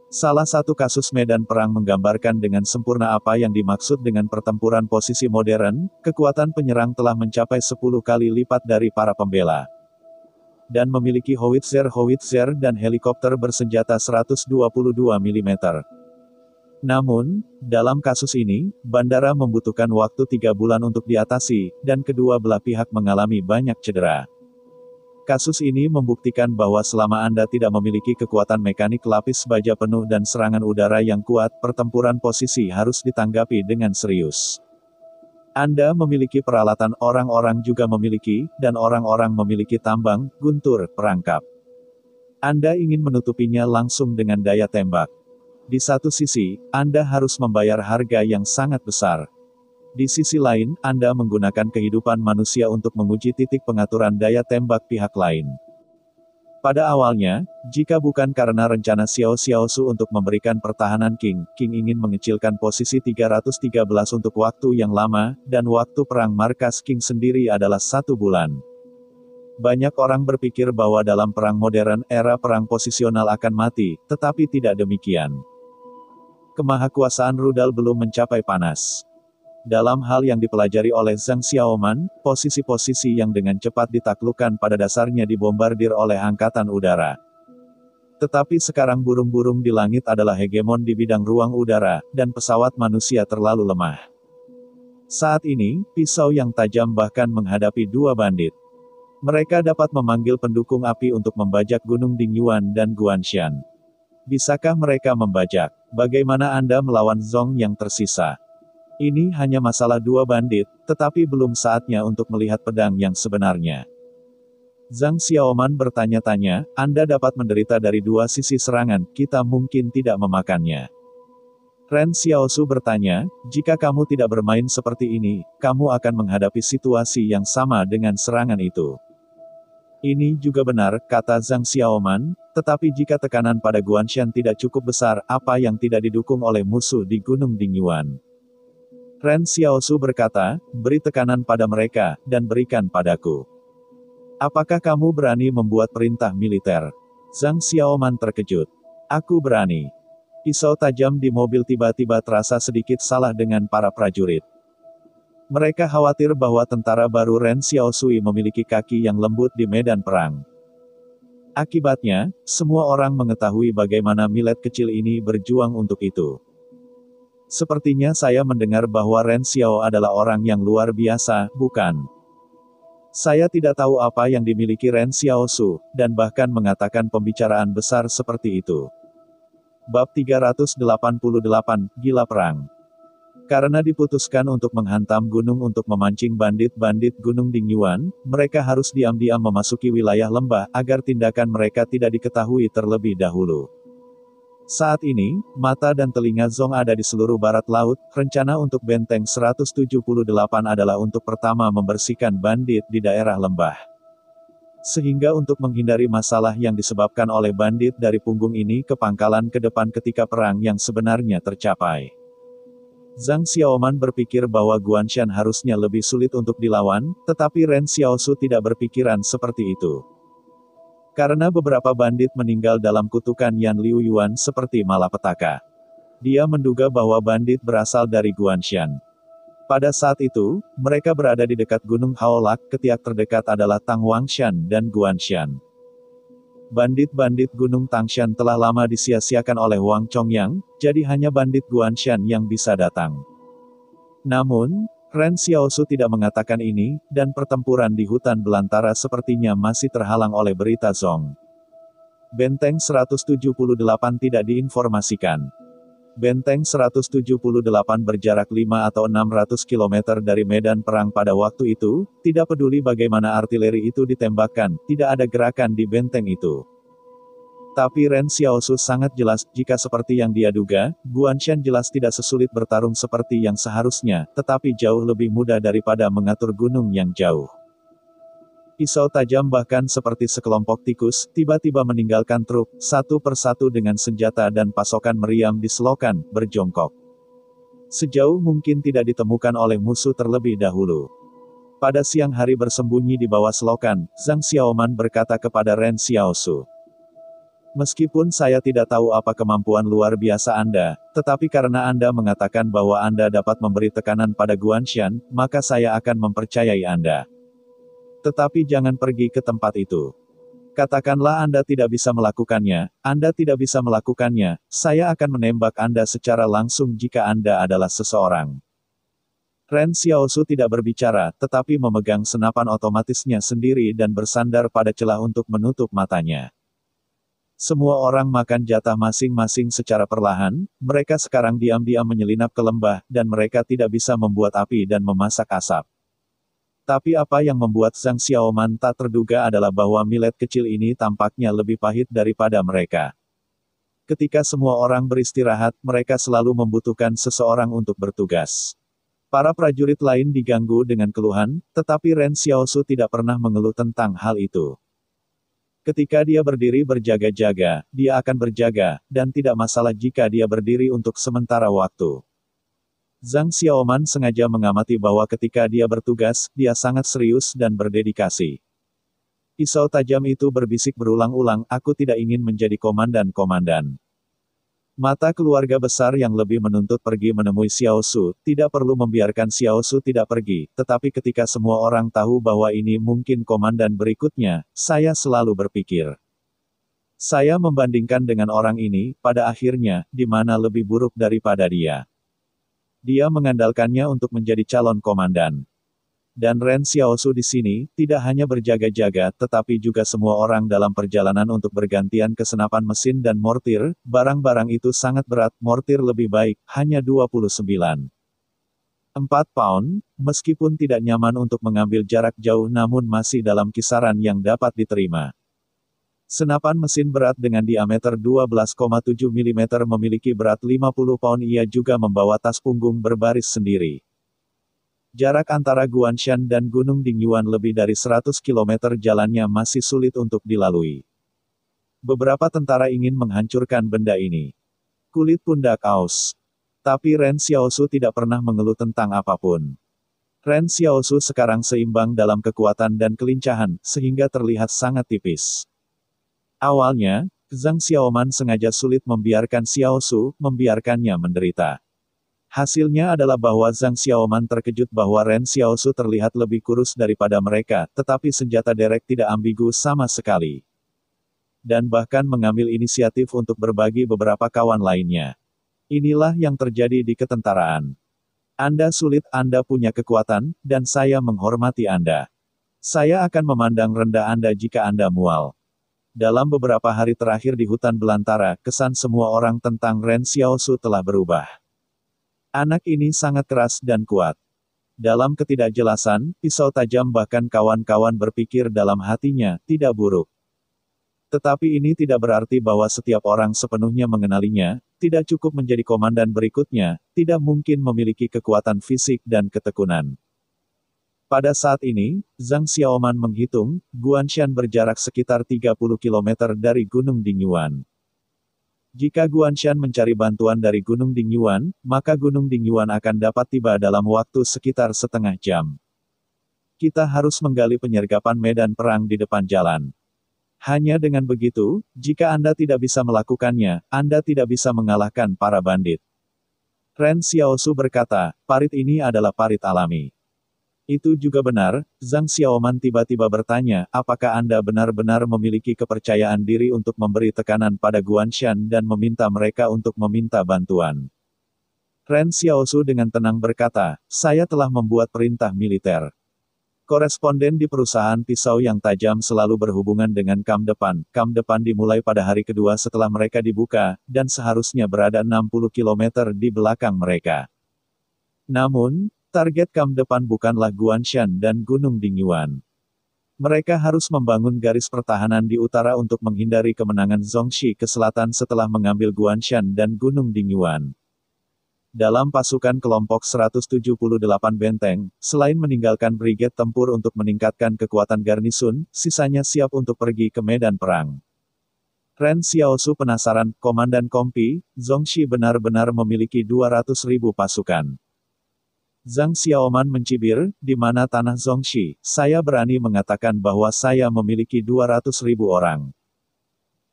Salah satu kasus medan perang menggambarkan dengan sempurna apa yang dimaksud dengan pertempuran posisi modern, kekuatan penyerang telah mencapai 10 kali lipat dari para pembela. Dan memiliki howitzer dan helikopter bersenjata 122 mm. Namun, dalam kasus ini, bandara membutuhkan waktu 3 bulan untuk diatasi, dan kedua belah pihak mengalami banyak cedera. Kasus ini membuktikan bahwa selama Anda tidak memiliki kekuatan mekanik lapis baja penuh dan serangan udara yang kuat, pertempuran posisi harus ditanggapi dengan serius. Anda memiliki peralatan, orang-orang juga memiliki, dan orang-orang memiliki tambang, guntur, perangkap. Anda ingin menutupinya langsung dengan daya tembak. Di satu sisi, Anda harus membayar harga yang sangat besar. Di sisi lain, Anda menggunakan kehidupan manusia untuk menguji titik pengaturan daya tembak pihak lain. Pada awalnya, jika bukan karena rencana Xiao Xiaosu untuk memberikan pertahanan Qing ingin mengecilkan posisi 313 untuk waktu yang lama, dan waktu perang markas Qing sendiri adalah 1 bulan. Banyak orang berpikir bahwa dalam perang modern, era perang posisional akan mati, tetapi tidak demikian. Kemahakuasaan rudal belum mencapai panas. Dalam hal yang dipelajari oleh Zhang Xiaoman, posisi-posisi yang dengan cepat ditaklukkan pada dasarnya dibombardir oleh angkatan udara. Tetapi sekarang burung-burung di langit adalah hegemon di bidang ruang udara, dan pesawat manusia terlalu lemah. Saat ini, pisau yang tajam bahkan menghadapi 2 bandit. Mereka dapat memanggil pendukung api untuk membajak Gunung Dingyuan dan Guanshan. Bisakah mereka membajak? Bagaimana Anda melawan Zhong yang tersisa? Ini hanya masalah 2 bandit, tetapi belum saatnya untuk melihat pedang yang sebenarnya. Zhang Xiaoman bertanya-tanya, Anda dapat menderita dari 2 sisi serangan, kita mungkin tidak memakannya. Ren Xiaosu bertanya, jika kamu tidak bermain seperti ini, kamu akan menghadapi situasi yang sama dengan serangan itu. Ini juga benar, kata Zhang Xiaoman, tetapi jika tekanan pada Guanshan tidak cukup besar, apa yang tidak didukung oleh musuh di Gunung Dingyuan? Ren Xiaosu berkata, beri tekanan pada mereka, dan berikan padaku. Apakah kamu berani membuat perintah militer? Zhang Xiaoman terkejut. Aku berani. Pisau tajam di mobil tiba-tiba terasa sedikit salah dengan para prajurit. Mereka khawatir bahwa tentara baru Ren Xiaosui memiliki kaki yang lembut di medan perang. Akibatnya, semua orang mengetahui bagaimana millet kecil ini berjuang untuk itu. Sepertinya saya mendengar bahwa Ren Xiao adalah orang yang luar biasa, bukan? Saya tidak tahu apa yang dimiliki Ren Xiaosu, dan bahkan mengatakan pembicaraan besar seperti itu. Bab 388, Gila Perang. Karena diputuskan untuk menghantam gunung untuk memancing bandit-bandit Gunung Dingyuan, mereka harus diam-diam memasuki wilayah lembah, agar tindakan mereka tidak diketahui terlebih dahulu. Saat ini, mata dan telinga Zhong ada di seluruh barat laut. Rencana untuk benteng 178 adalah untuk pertama membersihkan bandit di daerah lembah. Sehingga untuk menghindari masalah yang disebabkan oleh bandit dari punggung ini ke pangkalan ke depan ketika perang yang sebenarnya tercapai. Zhang Xiaoman berpikir bahwa Guanshan harusnya lebih sulit untuk dilawan, tetapi Ren Xiaosu tidak berpikiran seperti itu. Karena beberapa bandit meninggal dalam kutukan Yan Liu Yuan seperti malapetaka. Dia menduga bahwa bandit berasal dari Guanshan. Pada saat itu, mereka berada di dekat Gunung Haolak, ketiak terdekat adalah Tang Wangshan dan Guanshan. Bandit-bandit Gunung Tangshan telah lama disia-siakan oleh Wang Chongyang, jadi hanya bandit Guanshan yang bisa datang. Namun, Ren Xiaosu tidak mengatakan ini, dan pertempuran di hutan belantara sepertinya masih terhalang oleh berita Zhong. Benteng 178 tidak diinformasikan. Benteng 178 berjarak 5 atau 600 km dari medan perang pada waktu itu, tidak peduli bagaimana artileri itu ditembakkan, tidak ada gerakan di benteng itu. Tapi Ren Xiaosu sangat jelas, jika seperti yang dia duga, Guanshan jelas tidak sesulit bertarung seperti yang seharusnya, tetapi jauh lebih mudah daripada mengatur gunung yang jauh. Pisau tajam bahkan seperti sekelompok tikus, tiba-tiba meninggalkan truk, satu persatu dengan senjata dan pasokan meriam di selokan, berjongkok. Sejauh mungkin tidak ditemukan oleh musuh terlebih dahulu. Pada siang hari bersembunyi di bawah selokan, Zhang Xiaoman berkata kepada Ren Xiaosu. Meskipun saya tidak tahu apa kemampuan luar biasa Anda, tetapi karena Anda mengatakan bahwa Anda dapat memberi tekanan pada Guanshan, maka saya akan mempercayai Anda. Tetapi jangan pergi ke tempat itu. Katakanlah Anda tidak bisa melakukannya, Anda tidak bisa melakukannya, saya akan menembak Anda secara langsung jika Anda adalah seseorang. Ren Xiaosu tidak berbicara, tetapi memegang senapan otomatisnya sendiri dan bersandar pada celah untuk menutup matanya. Semua orang makan jatah masing-masing secara perlahan, mereka sekarang diam-diam menyelinap ke lembah, dan mereka tidak bisa membuat api dan memasak asap. Tapi apa yang membuat Zhang Xiaoman tak terduga adalah bahwa millet kecil ini tampaknya lebih pahit daripada mereka. Ketika semua orang beristirahat, mereka selalu membutuhkan seseorang untuk bertugas. Para prajurit lain diganggu dengan keluhan, tetapi Ren Xiaosu tidak pernah mengeluh tentang hal itu. Ketika dia berdiri berjaga-jaga, dia akan berjaga, dan tidak masalah jika dia berdiri untuk sementara waktu. Zhang Xiaoman sengaja mengamati bahwa ketika dia bertugas, dia sangat serius dan berdedikasi. Pisau tajam itu berbisik berulang-ulang, aku tidak ingin menjadi komandan-komandan. Mata keluarga besar yang lebih menuntut pergi menemui Xiao Su, tidak perlu membiarkan Xiao Su tidak pergi, tetapi ketika semua orang tahu bahwa ini mungkin komandan berikutnya, saya selalu berpikir. Saya membandingkan dengan orang ini, pada akhirnya, di mana lebih buruk daripada dia. Dia mengandalkannya untuk menjadi calon komandan. Dan Ren Xiaosu di sini, tidak hanya berjaga-jaga, tetapi juga semua orang dalam perjalanan untuk bergantian ke senapan mesin dan mortir, barang-barang itu sangat berat, mortir lebih baik, hanya 29,4 pound, meskipun tidak nyaman untuk mengambil jarak jauh namun masih dalam kisaran yang dapat diterima. Senapan mesin berat dengan diameter 12,7 mm memiliki berat 50 pound. Ia juga membawa tas punggung berbaris sendiri. Jarak antara Guanshan dan Gunung Dingyuan lebih dari 100 km, jalannya masih sulit untuk dilalui. Beberapa tentara ingin menghancurkan benda ini. Kulit pundak aus. Tapi Ren Xiaosu tidak pernah mengeluh tentang apapun. Ren Xiaosu sekarang seimbang dalam kekuatan dan kelincahan, sehingga terlihat sangat tipis. Awalnya, Zhang Xiaoman sengaja sulit membiarkan Xiaosu, membiarkannya menderita. Hasilnya adalah bahwa Zhang Xiaoman terkejut bahwa Ren Xiaosu terlihat lebih kurus daripada mereka, tetapi senjata derek tidak ambigu sama sekali. Dan bahkan mengambil inisiatif untuk berbagi beberapa kawan lainnya. Inilah yang terjadi di ketentaraan. Anda sulit, Anda punya kekuatan, dan saya menghormati Anda. Saya akan memandang rendah Anda jika Anda mual. Dalam beberapa hari terakhir di hutan belantara, kesan semua orang tentang Ren Xiaosu telah berubah. Anak ini sangat keras dan kuat. Dalam ketidakjelasan, pisau tajam bahkan kawan-kawan berpikir dalam hatinya, tidak buruk. Tetapi ini tidak berarti bahwa setiap orang sepenuhnya mengenalinya, tidak cukup menjadi komandan berikutnya, tidak mungkin memiliki kekuatan fisik dan ketekunan. Pada saat ini, Zhang Xiaoman menghitung, Guanshan berjarak sekitar 30 km dari Gunung Dingyuan. Jika Guanshan mencari bantuan dari Gunung Dingyuan, maka Gunung Dingyuan akan dapat tiba dalam waktu sekitar setengah jam. Kita harus menggali penyergapan medan perang di depan jalan. Hanya dengan begitu, jika Anda tidak bisa melakukannya, Anda tidak bisa mengalahkan para bandit. Ren Xiaosu berkata, parit ini adalah parit alami. Itu juga benar, Zhang Xiaoman tiba-tiba bertanya, apakah Anda benar-benar memiliki kepercayaan diri untuk memberi tekanan pada Guanshan dan meminta mereka untuk meminta bantuan? Ren Xiaosu dengan tenang berkata, saya telah membuat perintah militer. Koresponden di perusahaan pisau yang tajam selalu berhubungan dengan kam depan. Kam depan dimulai pada hari kedua setelah mereka dibuka, dan seharusnya berada 60 km di belakang mereka. Namun, target kam depan bukanlah Guanshan dan Gunung Dingyuan. Mereka harus membangun garis pertahanan di utara untuk menghindari kemenangan Zhongxi ke selatan setelah mengambil Guanshan dan Gunung Dingyuan. Dalam pasukan kelompok 178 benteng, selain meninggalkan brigade tempur untuk meningkatkan kekuatan garnisun, sisanya siap untuk pergi ke medan perang. Ren Xiaosu penasaran, Komandan Kompi, Zhongxi benar-benar memiliki 200.000 pasukan. Zhang Xiaoman mencibir, di mana tanah Zhongxi, saya berani mengatakan bahwa saya memiliki 200.000 orang.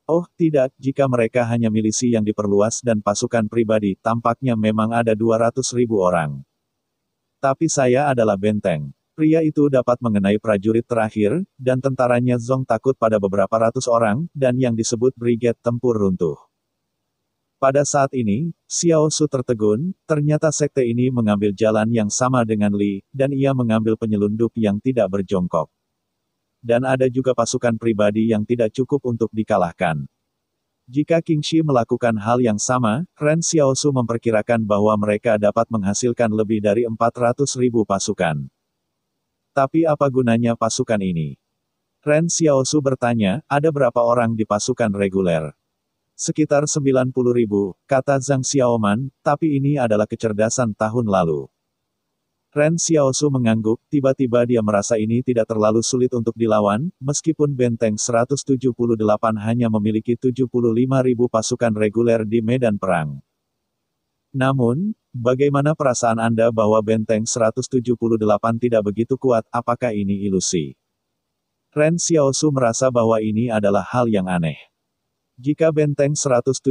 Oh, tidak, jika mereka hanya milisi yang diperluas dan pasukan pribadi, tampaknya memang ada 200.000 orang. Tapi saya adalah benteng. Pria itu dapat mengenai prajurit terakhir, dan tentaranya Zhong takut pada beberapa ratus orang, dan yang disebut brigade tempur runtuh. Pada saat ini, Xiao Su tertegun, ternyata sekte ini mengambil jalan yang sama dengan Li, dan ia mengambil penyelundup yang tidak berjongkok. Dan ada juga pasukan pribadi yang tidak cukup untuk dikalahkan. Jika Qingxi melakukan hal yang sama, Ren Xiao Su memperkirakan bahwa mereka dapat menghasilkan lebih dari 400.000 pasukan. Tapi apa gunanya pasukan ini? Ren Xiao Su bertanya, ada berapa orang di pasukan reguler? Sekitar 90.000, kata Zhang Xiaoman, tapi ini adalah kecerdasan tahun lalu. Ren Xiaosu mengangguk, tiba-tiba dia merasa ini tidak terlalu sulit untuk dilawan, meskipun benteng 178 hanya memiliki 75.000 pasukan reguler di medan perang. Namun, bagaimana perasaan Anda bahwa benteng 178 tidak begitu kuat, apakah ini ilusi? Ren Xiaosu merasa bahwa ini adalah hal yang aneh. Jika benteng 178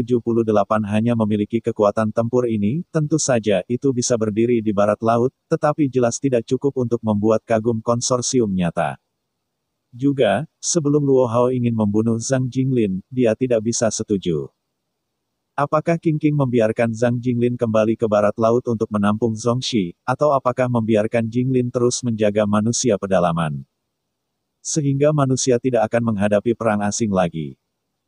hanya memiliki kekuatan tempur ini, tentu saja itu bisa berdiri di barat laut, tetapi jelas tidak cukup untuk membuat kagum konsorsium nyata. Juga, sebelum Luo Hao ingin membunuh Zhang Jinglin, dia tidak bisa setuju. Apakah Qingqing membiarkan Zhang Jinglin kembali ke barat laut untuk menampung Zhongxi, atau apakah membiarkan Jinglin terus menjaga manusia pedalaman? Sehingga manusia tidak akan menghadapi perang asing lagi.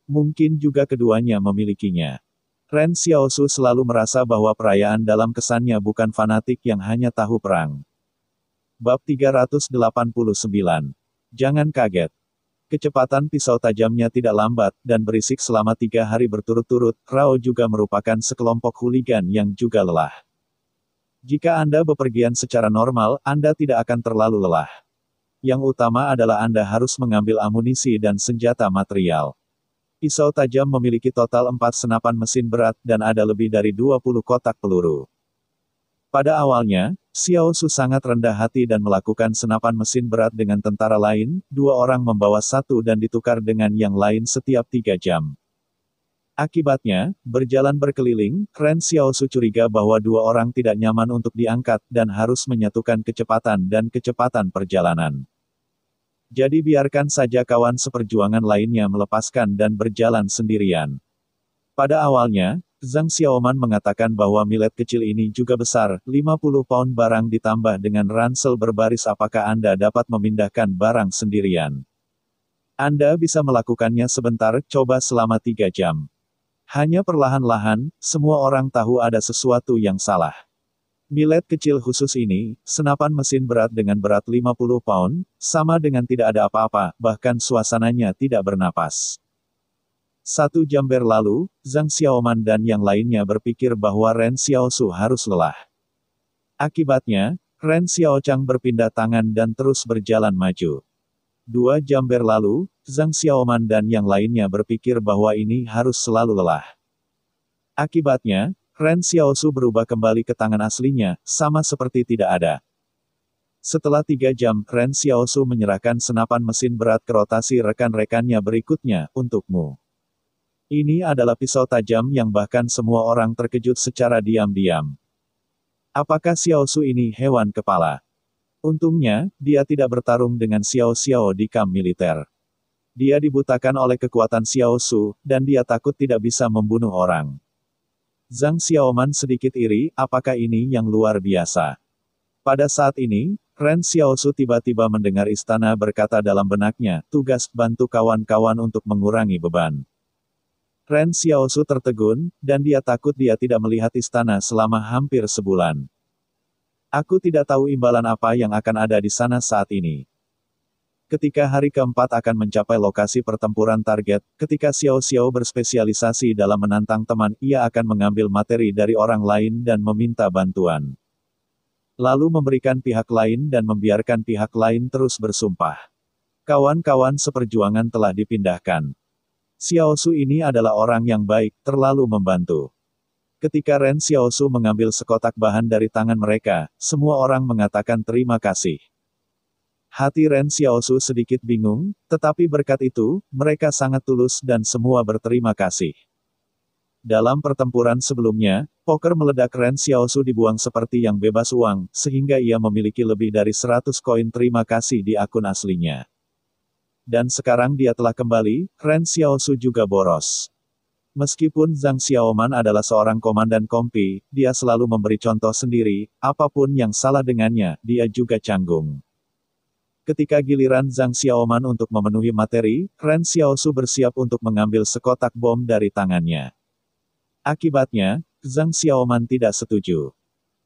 Mungkin juga keduanya memilikinya. Ren Xiaosu selalu merasa bahwa perayaan dalam kesannya bukan fanatik yang hanya tahu perang. Bab 389. Jangan kaget. Kecepatan pisau tajamnya tidak lambat, dan berisik selama 3 hari berturut-turut. Rao juga merupakan sekelompok hooligan yang juga lelah. Jika Anda bepergian secara normal, Anda tidak akan terlalu lelah. Yang utama adalah Anda harus mengambil amunisi dan senjata material. Pisau tajam memiliki total 4 senapan mesin berat, dan ada lebih dari 20 kotak peluru. Pada awalnya, Xiao Su sangat rendah hati dan melakukan senapan mesin berat dengan tentara lain, 2 orang membawa satu dan ditukar dengan yang lain setiap 3 jam. Akibatnya, berjalan berkeliling, Ren Xiao Su curiga bahwa 2 orang tidak nyaman untuk diangkat, dan harus menyatukan kecepatan dan kecepatan perjalanan. Jadi biarkan saja kawan seperjuangan lainnya melepaskan dan berjalan sendirian. Pada awalnya, Zhang Xiaoman mengatakan bahwa millet kecil ini juga besar, 50 pound barang ditambah dengan ransel berbaris. Apakah Anda dapat memindahkan barang sendirian? Anda bisa melakukannya sebentar, coba selama 3 jam. Hanya perlahan-lahan, semua orang tahu ada sesuatu yang salah. Millet kecil khusus ini, senapan mesin berat dengan berat 50 pound, sama dengan tidak ada apa-apa, bahkan suasananya tidak bernapas. 1 jam berlalu, Zhang Xiaoman dan yang lainnya berpikir bahwa Ren Xiaosu harus lelah. Akibatnya, Ren Xiaochang berpindah tangan dan terus berjalan maju. 2 jam berlalu, Zhang Xiaoman dan yang lainnya berpikir bahwa ini harus selalu lelah. Akibatnya, Ren Xiaosu berubah kembali ke tangan aslinya, sama seperti tidak ada. Setelah 3 jam, Ren Xiaosu menyerahkan senapan mesin berat ke rotasi rekan-rekannya berikutnya, untukmu. Ini adalah pisau tajam yang bahkan semua orang terkejut secara diam-diam. Apakah Xiaosu ini hewan kepala? Untungnya, dia tidak bertarung dengan Xiao Xiao di kamp militer. Dia dibutakan oleh kekuatan Xiaosu, dan dia takut tidak bisa membunuh orang. Zhang Xiaoman sedikit iri, apakah ini yang luar biasa? Pada saat ini, Ren Xiaosu tiba-tiba mendengar istana berkata dalam benaknya, tugas bantu kawan-kawan untuk mengurangi beban. Ren Xiaosu tertegun, dan dia takut dia tidak melihat istana selama hampir sebulan. Aku tidak tahu imbalan apa yang akan ada di sana saat ini. Ketika hari keempat akan mencapai lokasi pertempuran target, ketika Xiao Xiao berspesialisasi dalam menantang teman, ia akan mengambil materi dari orang lain dan meminta bantuan. Lalu memberikan pihak lain dan membiarkan pihak lain terus bersumpah. Kawan-kawan seperjuangan telah dipindahkan. Xiao Su ini adalah orang yang baik, terlalu membantu. Ketika Ren Xiao Su mengambil sekotak bahan dari tangan mereka, semua orang mengatakan terima kasih. Hati Ren Xiaosu sedikit bingung, tetapi berkat itu, mereka sangat tulus dan semua berterima kasih. Dalam pertempuran sebelumnya, poker meledak Ren Xiaosu dibuang seperti yang bebas uang, sehingga ia memiliki lebih dari 100 koin terima kasih di akun aslinya. Dan sekarang dia telah kembali, Ren Xiaosu juga boros. Meskipun Zhang Xiaoman adalah seorang komandan kompi, dia selalu memberi contoh sendiri, apapun yang salah dengannya, dia juga canggung. Ketika giliran Zhang Xiaoman untuk memenuhi materi, Ren Xiaosu bersiap untuk mengambil sekotak bom dari tangannya. Akibatnya, Zhang Xiaoman tidak setuju.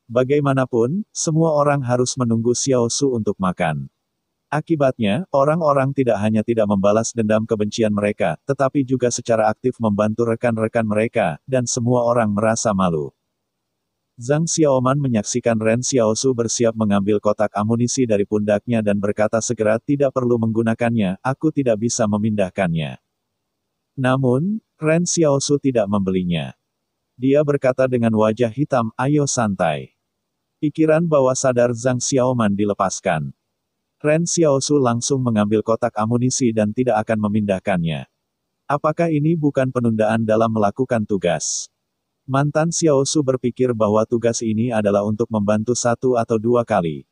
Bagaimanapun, semua orang harus menunggu Xiaosu untuk makan. Akibatnya, orang-orang tidak hanya tidak membalas dendam kebencian mereka, tetapi juga secara aktif membantu rekan-rekan mereka, dan semua orang merasa malu. Zhang Xiaoman menyaksikan Ren Xiaosu bersiap mengambil kotak amunisi dari pundaknya dan berkata segera tidak perlu menggunakannya, aku tidak bisa memindahkannya. Namun, Ren Xiaosu tidak membelinya. Dia berkata dengan wajah hitam, ayo santai. Pikiran bawah sadar Zhang Xiaoman dilepaskan. Ren Xiaosu langsung mengambil kotak amunisi dan tidak akan memindahkannya. Apakah ini bukan penundaan dalam melakukan tugas? Mantan Xiaosu berpikir bahwa tugas ini adalah untuk membantu 1 atau 2 kali.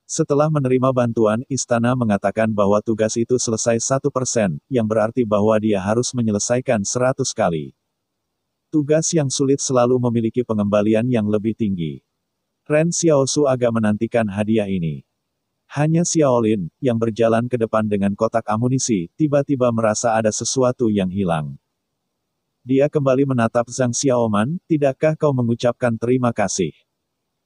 Setelah menerima bantuan, istana mengatakan bahwa tugas itu selesai 1%, yang berarti bahwa dia harus menyelesaikan 100 kali. Tugas yang sulit selalu memiliki pengembalian yang lebih tinggi. Ren Xiaosu agak menantikan hadiah ini. Hanya Xiaolin, yang berjalan ke depan dengan kotak amunisi, tiba-tiba merasa ada sesuatu yang hilang. Dia kembali menatap Zhang Xiaoman, tidakkah kau mengucapkan terima kasih?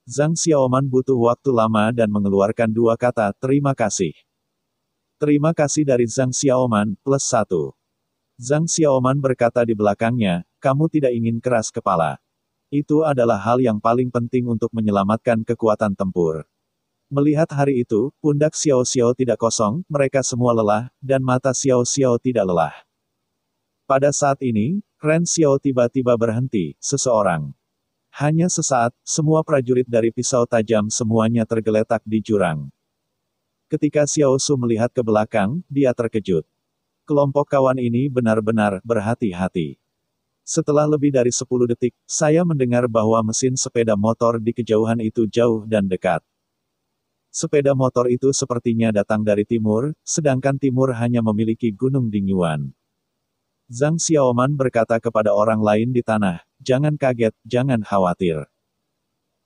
Zhang Xiaoman butuh waktu lama dan mengeluarkan 2 kata, terima kasih. Terima kasih dari Zhang Xiaoman, plus 1. Zhang Xiaoman berkata di belakangnya, kamu tidak ingin keras kepala. Itu adalah hal yang paling penting untuk menyelamatkan kekuatan tempur. Melihat hari itu, pundak Xiao Xiao tidak kosong, mereka semua lelah, dan mata Xiao Xiao tidak lelah. Pada saat ini, Ren Xiao tiba-tiba berhenti, seseorang. Hanya sesaat, semua prajurit dari pisau tajam semuanya tergeletak di jurang. Ketika Xiao Su melihat ke belakang, dia terkejut. Kelompok kawan ini benar-benar berhati-hati. Setelah lebih dari 10 detik, saya mendengar bahwa mesin sepeda motor di kejauhan itu jauh dan dekat. Sepeda motor itu sepertinya datang dari timur, sedangkan timur hanya memiliki Gunung Dingyuan. Zhang Xiaoman berkata kepada orang lain di tanah, jangan kaget, jangan khawatir.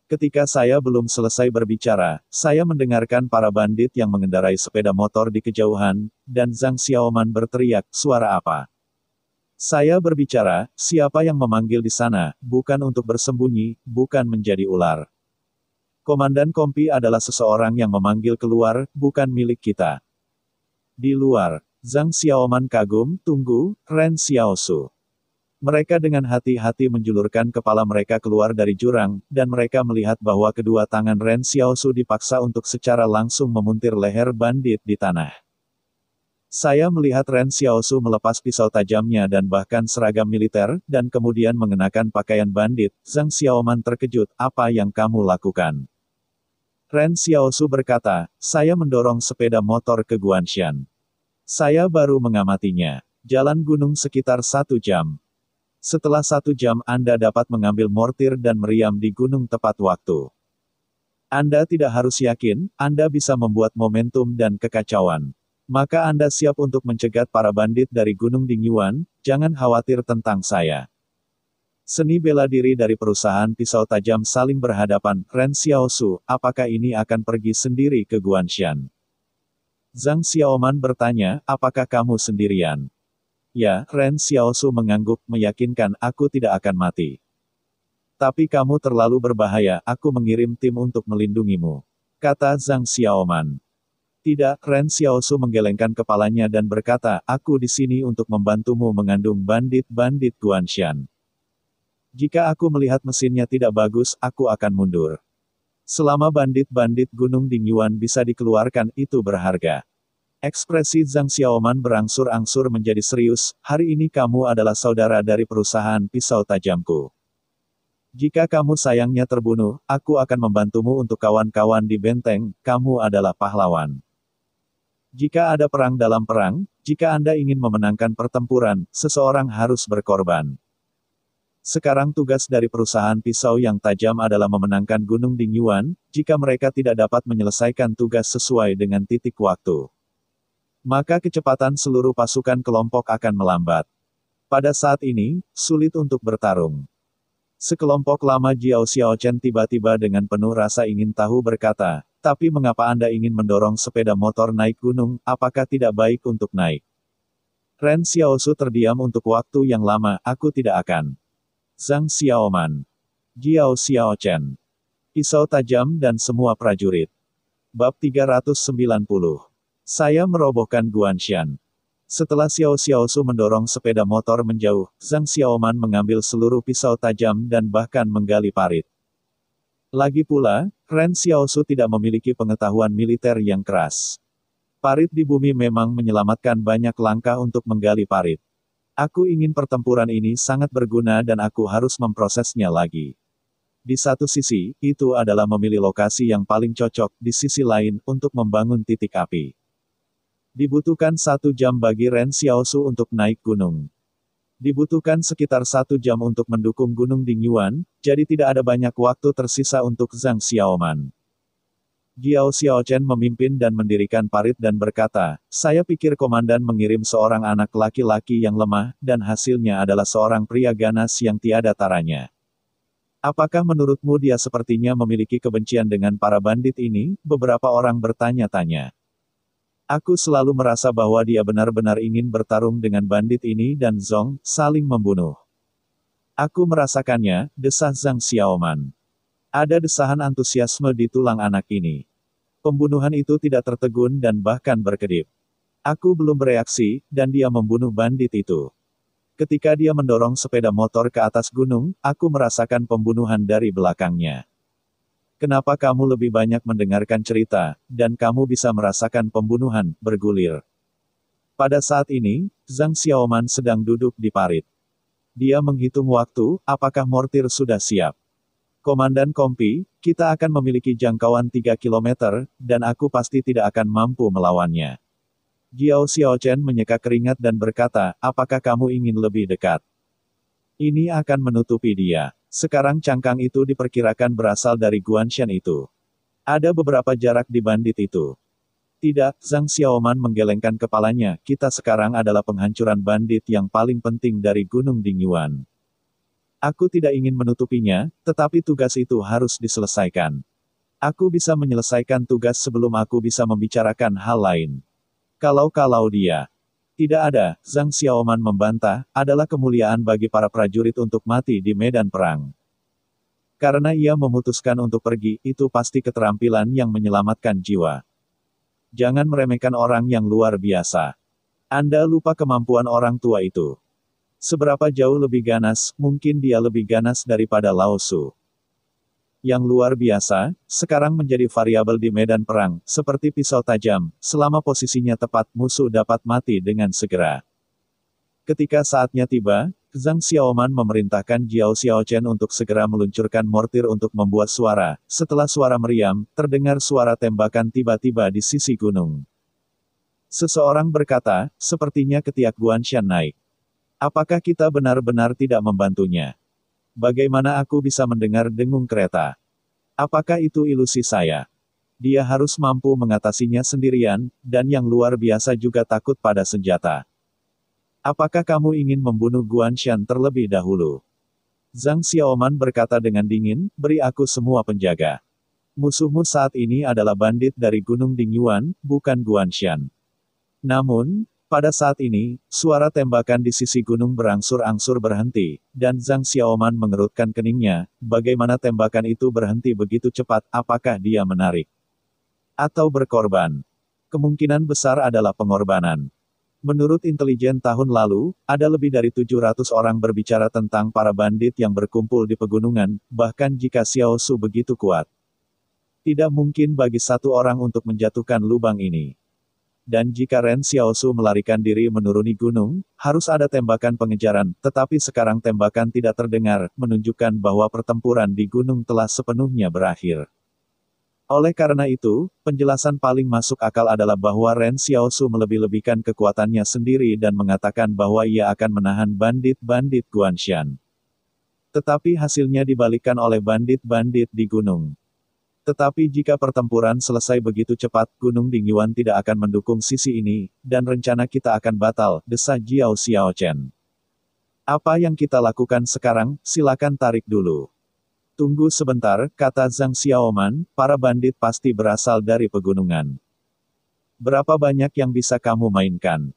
Ketika saya belum selesai berbicara, saya mendengarkan para bandit yang mengendarai sepeda motor di kejauhan, dan Zhang Xiaoman berteriak, suara apa? Saya berbicara, siapa yang memanggil di sana, bukan untuk bersembunyi, bukan menjadi ular. Komandan Kompi adalah seseorang yang memanggil keluar, bukan milik kita. Di luar, Zhang Xiaoman kagum, tunggu, Ren Xiaosu. Mereka dengan hati-hati menjulurkan kepala mereka keluar dari jurang, dan mereka melihat bahwa kedua tangan Ren Xiaosu dipaksa untuk secara langsung memuntir leher bandit di tanah. Saya melihat Ren Xiaosu melepas pisau tajamnya dan bahkan seragam militer, dan kemudian mengenakan pakaian bandit. Zhang Xiaoman terkejut, apa yang kamu lakukan? Ren Xiaosu berkata, saya mendorong sepeda motor ke Guanshan. Saya baru mengamatinya. Jalan gunung sekitar 1 jam. Setelah 1 jam Anda dapat mengambil mortir dan meriam di gunung tepat waktu. Anda tidak harus yakin, Anda bisa membuat momentum dan kekacauan. Maka Anda siap untuk mencegat para bandit dari Gunung Dingyuan, jangan khawatir tentang saya. Seni bela diri dari perusahaan pisau tajam saling berhadapan, Ren Xiaosu, apakah ini akan pergi sendiri ke Guanshan? Zhang Xiaoman bertanya, apakah kamu sendirian? Ya, Ren Xiaosu mengangguk, meyakinkan, aku tidak akan mati. Tapi kamu terlalu berbahaya, aku mengirim tim untuk melindungimu. Kata Zhang Xiaoman. Tidak, Ren Xiaosu menggelengkan kepalanya dan berkata, aku di sini untuk membantumu mengandung bandit-bandit Guanshan. Jika aku melihat mesinnya tidak bagus, aku akan mundur. Selama bandit-bandit Gunung Dingyuan bisa dikeluarkan, itu berharga. Ekspresi Zhang Xiaoman berangsur-angsur menjadi serius, hari ini kamu adalah saudara dari perusahaan pisau tajamku. Jika kamu sayangnya terbunuh, aku akan membantumu untuk kawan-kawan di benteng, kamu adalah pahlawan. Jika ada perang dalam perang, jika Anda ingin memenangkan pertempuran, seseorang harus berkorban. Sekarang tugas dari perusahaan pisau yang tajam adalah memenangkan Gunung Dingyuan, jika mereka tidak dapat menyelesaikan tugas sesuai dengan titik waktu. Maka kecepatan seluruh pasukan kelompok akan melambat. Pada saat ini, sulit untuk bertarung. Sekelompok lama Jiao Xiaochen tiba-tiba dengan penuh rasa ingin tahu berkata, tapi mengapa Anda ingin mendorong sepeda motor naik gunung, apakah tidak baik untuk naik? Ren Xiaosu terdiam untuk waktu yang lama, aku tidak akan. Zhang Xiaoman, Jiao Xiaochen, pisau tajam dan semua prajurit. Bab 390. Saya merobohkan Guanshan. Setelah Xiao Xiaosu mendorong sepeda motor menjauh, Zhang Xiaoman mengambil seluruh pisau tajam dan bahkan menggali parit. Lagi pula, Ren Xiaosu tidak memiliki pengetahuan militer yang keras. Parit di bumi memang menyelamatkan banyak langkah untuk menggali parit. Aku ingin pertempuran ini sangat berguna dan aku harus memprosesnya lagi. Di satu sisi, itu adalah memilih lokasi yang paling cocok, di sisi lain, untuk membangun titik api. Dibutuhkan 1 jam bagi Ren Xiaosu untuk naik gunung. Dibutuhkan sekitar 1 jam untuk mendukung Gunung Dingyuan, jadi tidak ada banyak waktu tersisa untuk Zhang Xiaoman. Jiao Xiaochen memimpin dan mendirikan parit dan berkata, saya pikir komandan mengirim seorang anak laki-laki yang lemah, dan hasilnya adalah seorang pria ganas yang tiada taranya. Apakah menurutmu dia sepertinya memiliki kebencian dengan para bandit ini? Beberapa orang bertanya-tanya. Aku selalu merasa bahwa dia benar-benar ingin bertarung dengan bandit ini dan Zong, saling membunuh. Aku merasakannya, desah Zhang Xiaoman. Ada desahan antusiasme di tulang anak ini. Pembunuhan itu tidak tertegun dan bahkan berkedip. Aku belum bereaksi, dan dia membunuh bandit itu. Ketika dia mendorong sepeda motor ke atas gunung, aku merasakan pembunuhan dari belakangnya. Kenapa kamu lebih banyak mendengarkan cerita, dan kamu bisa merasakan pembunuhan, bergulir. Pada saat ini, Zhang Xiaoman sedang duduk di parit. Dia menghitung waktu, apakah mortir sudah siap. Komandan Kompi, kita akan memiliki jangkauan 3 km, dan aku pasti tidak akan mampu melawannya. Jiao Xiaochen menyeka keringat dan berkata, apakah kamu ingin lebih dekat? Ini akan menutupi dia. Sekarang cangkang itu diperkirakan berasal dari Guanshan itu. Ada beberapa jarak di bandit itu. Tidak, Zhang Xiaoman menggelengkan kepalanya, kita sekarang adalah penghancuran bandit yang paling penting dari Gunung Dingyuan. Aku tidak ingin menutupinya, tetapi tugas itu harus diselesaikan. Aku bisa menyelesaikan tugas sebelum aku bisa membicarakan hal lain. Kalau dia tidak ada, Zhang Xiaoman membantah, adalah kemuliaan bagi para prajurit untuk mati di medan perang. Karena ia memutuskan untuk pergi, itu pasti keterampilan yang menyelamatkan jiwa. Jangan meremehkan orang yang luar biasa. Anda lupa kemampuan orang tua itu. Seberapa jauh lebih ganas, mungkin dia lebih ganas daripada Lao Su. Yang luar biasa, sekarang menjadi variabel di medan perang, seperti pisau tajam, selama posisinya tepat, musuh dapat mati dengan segera. Ketika saatnya tiba, Zhang Xiaoman memerintahkan Jiao Xiaochen untuk segera meluncurkan mortir untuk membuat suara. Setelah suara meriam, terdengar suara tembakan tiba-tiba di sisi gunung. Seseorang berkata, sepertinya ketiak Guanshan naik. Apakah kita benar-benar tidak membantunya? Bagaimana aku bisa mendengar dengung kereta? Apakah itu ilusi saya? Dia harus mampu mengatasinya sendirian, dan yang luar biasa juga takut pada senjata. Apakah kamu ingin membunuh Guanshan terlebih dahulu? Zhang Xiaoman berkata dengan dingin, beri aku semua penjaga. Musuhmu saat ini adalah bandit dari Gunung Dingyuan, bukan Guanshan. Namun, pada saat ini, suara tembakan di sisi gunung berangsur-angsur berhenti, dan Zhang Xiaoman mengerutkan keningnya, bagaimana tembakan itu berhenti begitu cepat, apakah dia menarik? Atau berkorban? Kemungkinan besar adalah pengorbanan. Menurut intelijen tahun lalu, ada lebih dari 700 orang berbicara tentang para bandit yang berkumpul di pegunungan, bahkan jika Xiao Su begitu kuat. Tidak mungkin bagi satu orang untuk menjatuhkan lubang ini. Dan jika Ren Xiaosu melarikan diri menuruni gunung, harus ada tembakan pengejaran, tetapi sekarang tembakan tidak terdengar, menunjukkan bahwa pertempuran di gunung telah sepenuhnya berakhir. Oleh karena itu, penjelasan paling masuk akal adalah bahwa Ren Xiaosu melebih-lebihkan kekuatannya sendiri dan mengatakan bahwa ia akan menahan bandit-bandit Guanshan. Tetapi hasilnya dibalikkan oleh bandit-bandit di gunung. Tetapi jika pertempuran selesai begitu cepat, Gunung Dingyuan tidak akan mendukung sisi ini, dan rencana kita akan batal, desah Jiao Xiaochen. Apa yang kita lakukan sekarang, silakan tarik dulu. Tunggu sebentar, kata Zhang Xiaoman, para bandit pasti berasal dari pegunungan. Berapa banyak yang bisa kamu mainkan?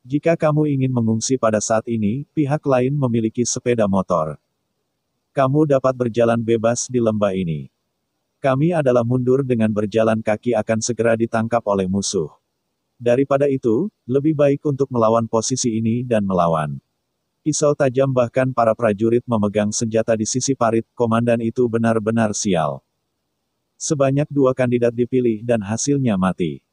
Jika kamu ingin mengungsi pada saat ini, pihak lain memiliki sepeda motor. Kamu dapat berjalan bebas di lembah ini. Kami adalah mundur dengan berjalan kaki akan segera ditangkap oleh musuh. Daripada itu, lebih baik untuk melawan posisi ini dan melawan. Pisau tajam bahkan para prajurit memegang senjata di sisi parit, komandan itu benar-benar sial. Sebanyak 2 kandidat dipilih dan hasilnya mati.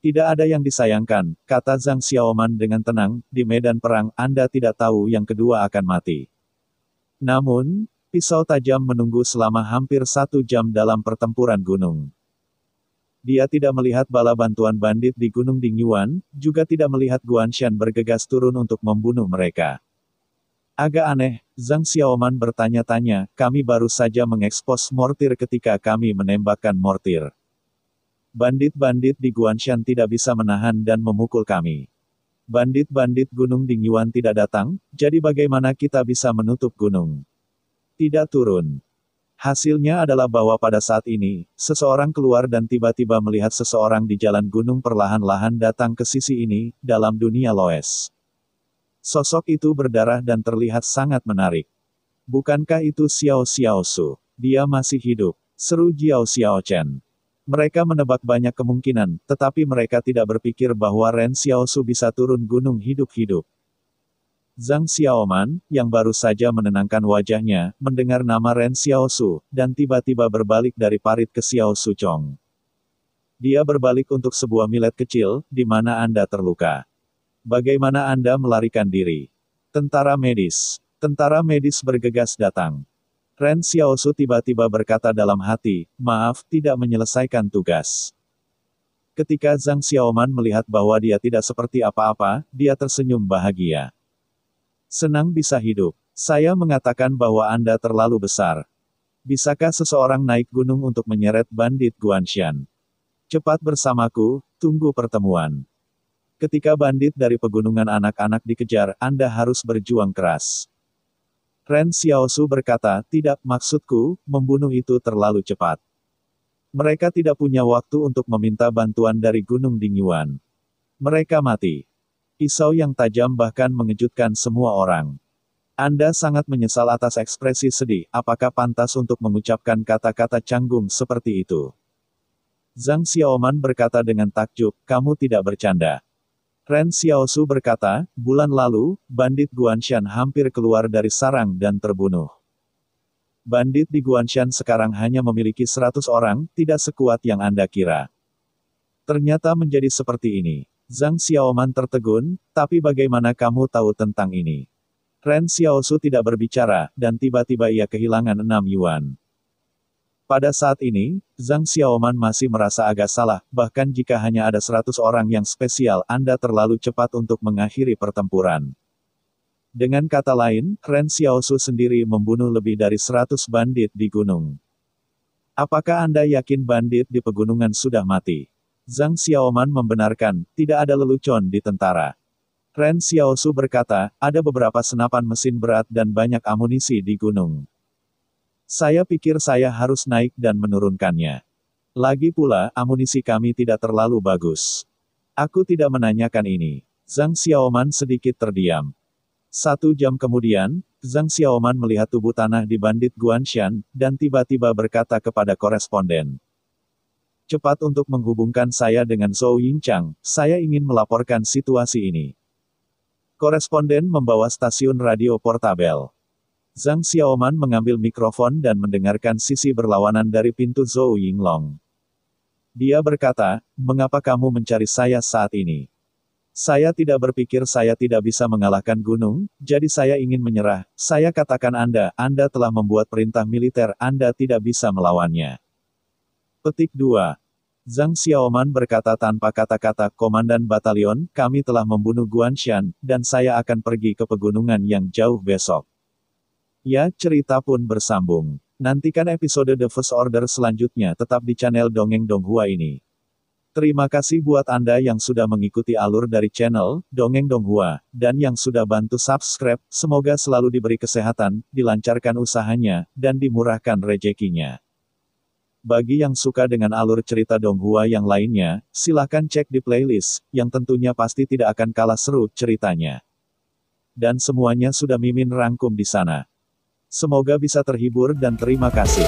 Tidak ada yang disayangkan, kata Zhang Xiaoman dengan tenang, di medan perang, Anda tidak tahu yang kedua akan mati. Namun, pisau tajam menunggu selama hampir 1 jam dalam pertempuran gunung. Dia tidak melihat bala bantuan bandit di Gunung Dingyuan, juga tidak melihat Guanshan bergegas turun untuk membunuh mereka. Agak aneh, Zhang Xiaoman bertanya-tanya, kami baru saja mengekspos mortir ketika kami menembakkan mortir. Bandit-bandit di Guanshan tidak bisa menahan dan memukul kami. Bandit-bandit Gunung Dingyuan tidak datang, jadi bagaimana kita bisa menutup gunung? Tidak turun. Hasilnya adalah bahwa pada saat ini, seseorang keluar dan tiba-tiba melihat seseorang di jalan gunung perlahan-lahan datang ke sisi ini, dalam dunia Loes. Sosok itu berdarah dan terlihat sangat menarik. Bukankah itu Xiao Xiaosu? Dia masih hidup, seru Jiao Xiaochen. Mereka menebak banyak kemungkinan, tetapi mereka tidak berpikir bahwa Ren Xiaosu bisa turun gunung hidup-hidup. Zhang Xiaoman, yang baru saja menenangkan wajahnya, mendengar nama Ren Xiaosu, dan tiba-tiba berbalik dari parit ke Xiao Suchong. Dia berbalik untuk sebuah milet kecil, di mana Anda terluka. Bagaimana Anda melarikan diri? Tentara medis. Tentara medis bergegas datang. Ren Xiaosu tiba-tiba berkata dalam hati, maaf, tidak menyelesaikan tugas. Ketika Zhang Xiaoman melihat bahwa dia tidak seperti apa-apa, dia tersenyum bahagia. Senang bisa hidup. Saya mengatakan bahwa Anda terlalu besar. Bisakah seseorang naik gunung untuk menyeret bandit Guanshan? Cepat bersamaku, tunggu pertemuan. Ketika bandit dari pegunungan anak-anak dikejar, Anda harus berjuang keras. Ren Xiaosu berkata, tidak, maksudku, membunuh itu terlalu cepat. Mereka tidak punya waktu untuk meminta bantuan dari Gunung Dingyuan. Mereka mati. Pisau yang tajam bahkan mengejutkan semua orang. Anda sangat menyesal atas ekspresi sedih, apakah pantas untuk mengucapkan kata-kata canggung seperti itu? Zhang Xiaoman berkata dengan takjub, kamu tidak bercanda. Ren Xiaosu berkata, bulan lalu, bandit Guanshan hampir keluar dari sarang dan terbunuh. Bandit di Guanshan sekarang hanya memiliki 100 orang, tidak sekuat yang Anda kira. Ternyata menjadi seperti ini. Zhang Xiaoman tertegun, tapi bagaimana kamu tahu tentang ini? Ren Xiaosu tidak berbicara, dan tiba-tiba ia kehilangan 6 yuan. Pada saat ini, Zhang Xiaoman masih merasa agak salah, bahkan jika hanya ada 100 orang yang spesial, Anda terlalu cepat untuk mengakhiri pertempuran. Dengan kata lain, Ren Xiaosu sendiri membunuh lebih dari 100 bandit di gunung. Apakah Anda yakin bandit di pegunungan sudah mati? Zhang Xiaoman membenarkan, tidak ada lelucon di tentara. Ren Xiaosu berkata, ada beberapa senapan mesin berat dan banyak amunisi di gunung. Saya pikir saya harus naik dan menurunkannya. Lagi pula, amunisi kami tidak terlalu bagus. Aku tidak menanyakan ini. Zhang Xiaoman sedikit terdiam. 1 jam kemudian, Zhang Xiaoman melihat tubuh tanah di bandit Guanshan, dan tiba-tiba berkata kepada koresponden. Cepat untuk menghubungkan saya dengan Zhou Yingchang, saya ingin melaporkan situasi ini. Koresponden membawa stasiun radio portabel. Zhang Xiaoman mengambil mikrofon dan mendengarkan sisi berlawanan dari pintu Zhou Yinglong. Dia berkata, mengapa kamu mencari saya saat ini? Saya tidak berpikir saya tidak bisa mengalahkan gunung, jadi saya ingin menyerah. Saya katakan Anda telah membuat perintah militer, Anda tidak bisa melawannya. Petik 2. Zhang Xiaoman berkata tanpa kata-kata, Komandan Batalion, kami telah membunuh Guanshan, dan saya akan pergi ke pegunungan yang jauh besok. Ya, cerita pun bersambung. Nantikan episode The First Order selanjutnya tetap di channel Dongeng Donghua ini. Terima kasih buat Anda yang sudah mengikuti alur dari channel Dongeng Donghua, dan yang sudah bantu subscribe, semoga selalu diberi kesehatan, dilancarkan usahanya, dan dimurahkan rezekinya. Bagi yang suka dengan alur cerita Donghua yang lainnya, silahkan cek di playlist, yang tentunya pasti tidak akan kalah seru ceritanya. Dan semuanya sudah Mimin rangkum di sana. Semoga bisa terhibur dan terima kasih.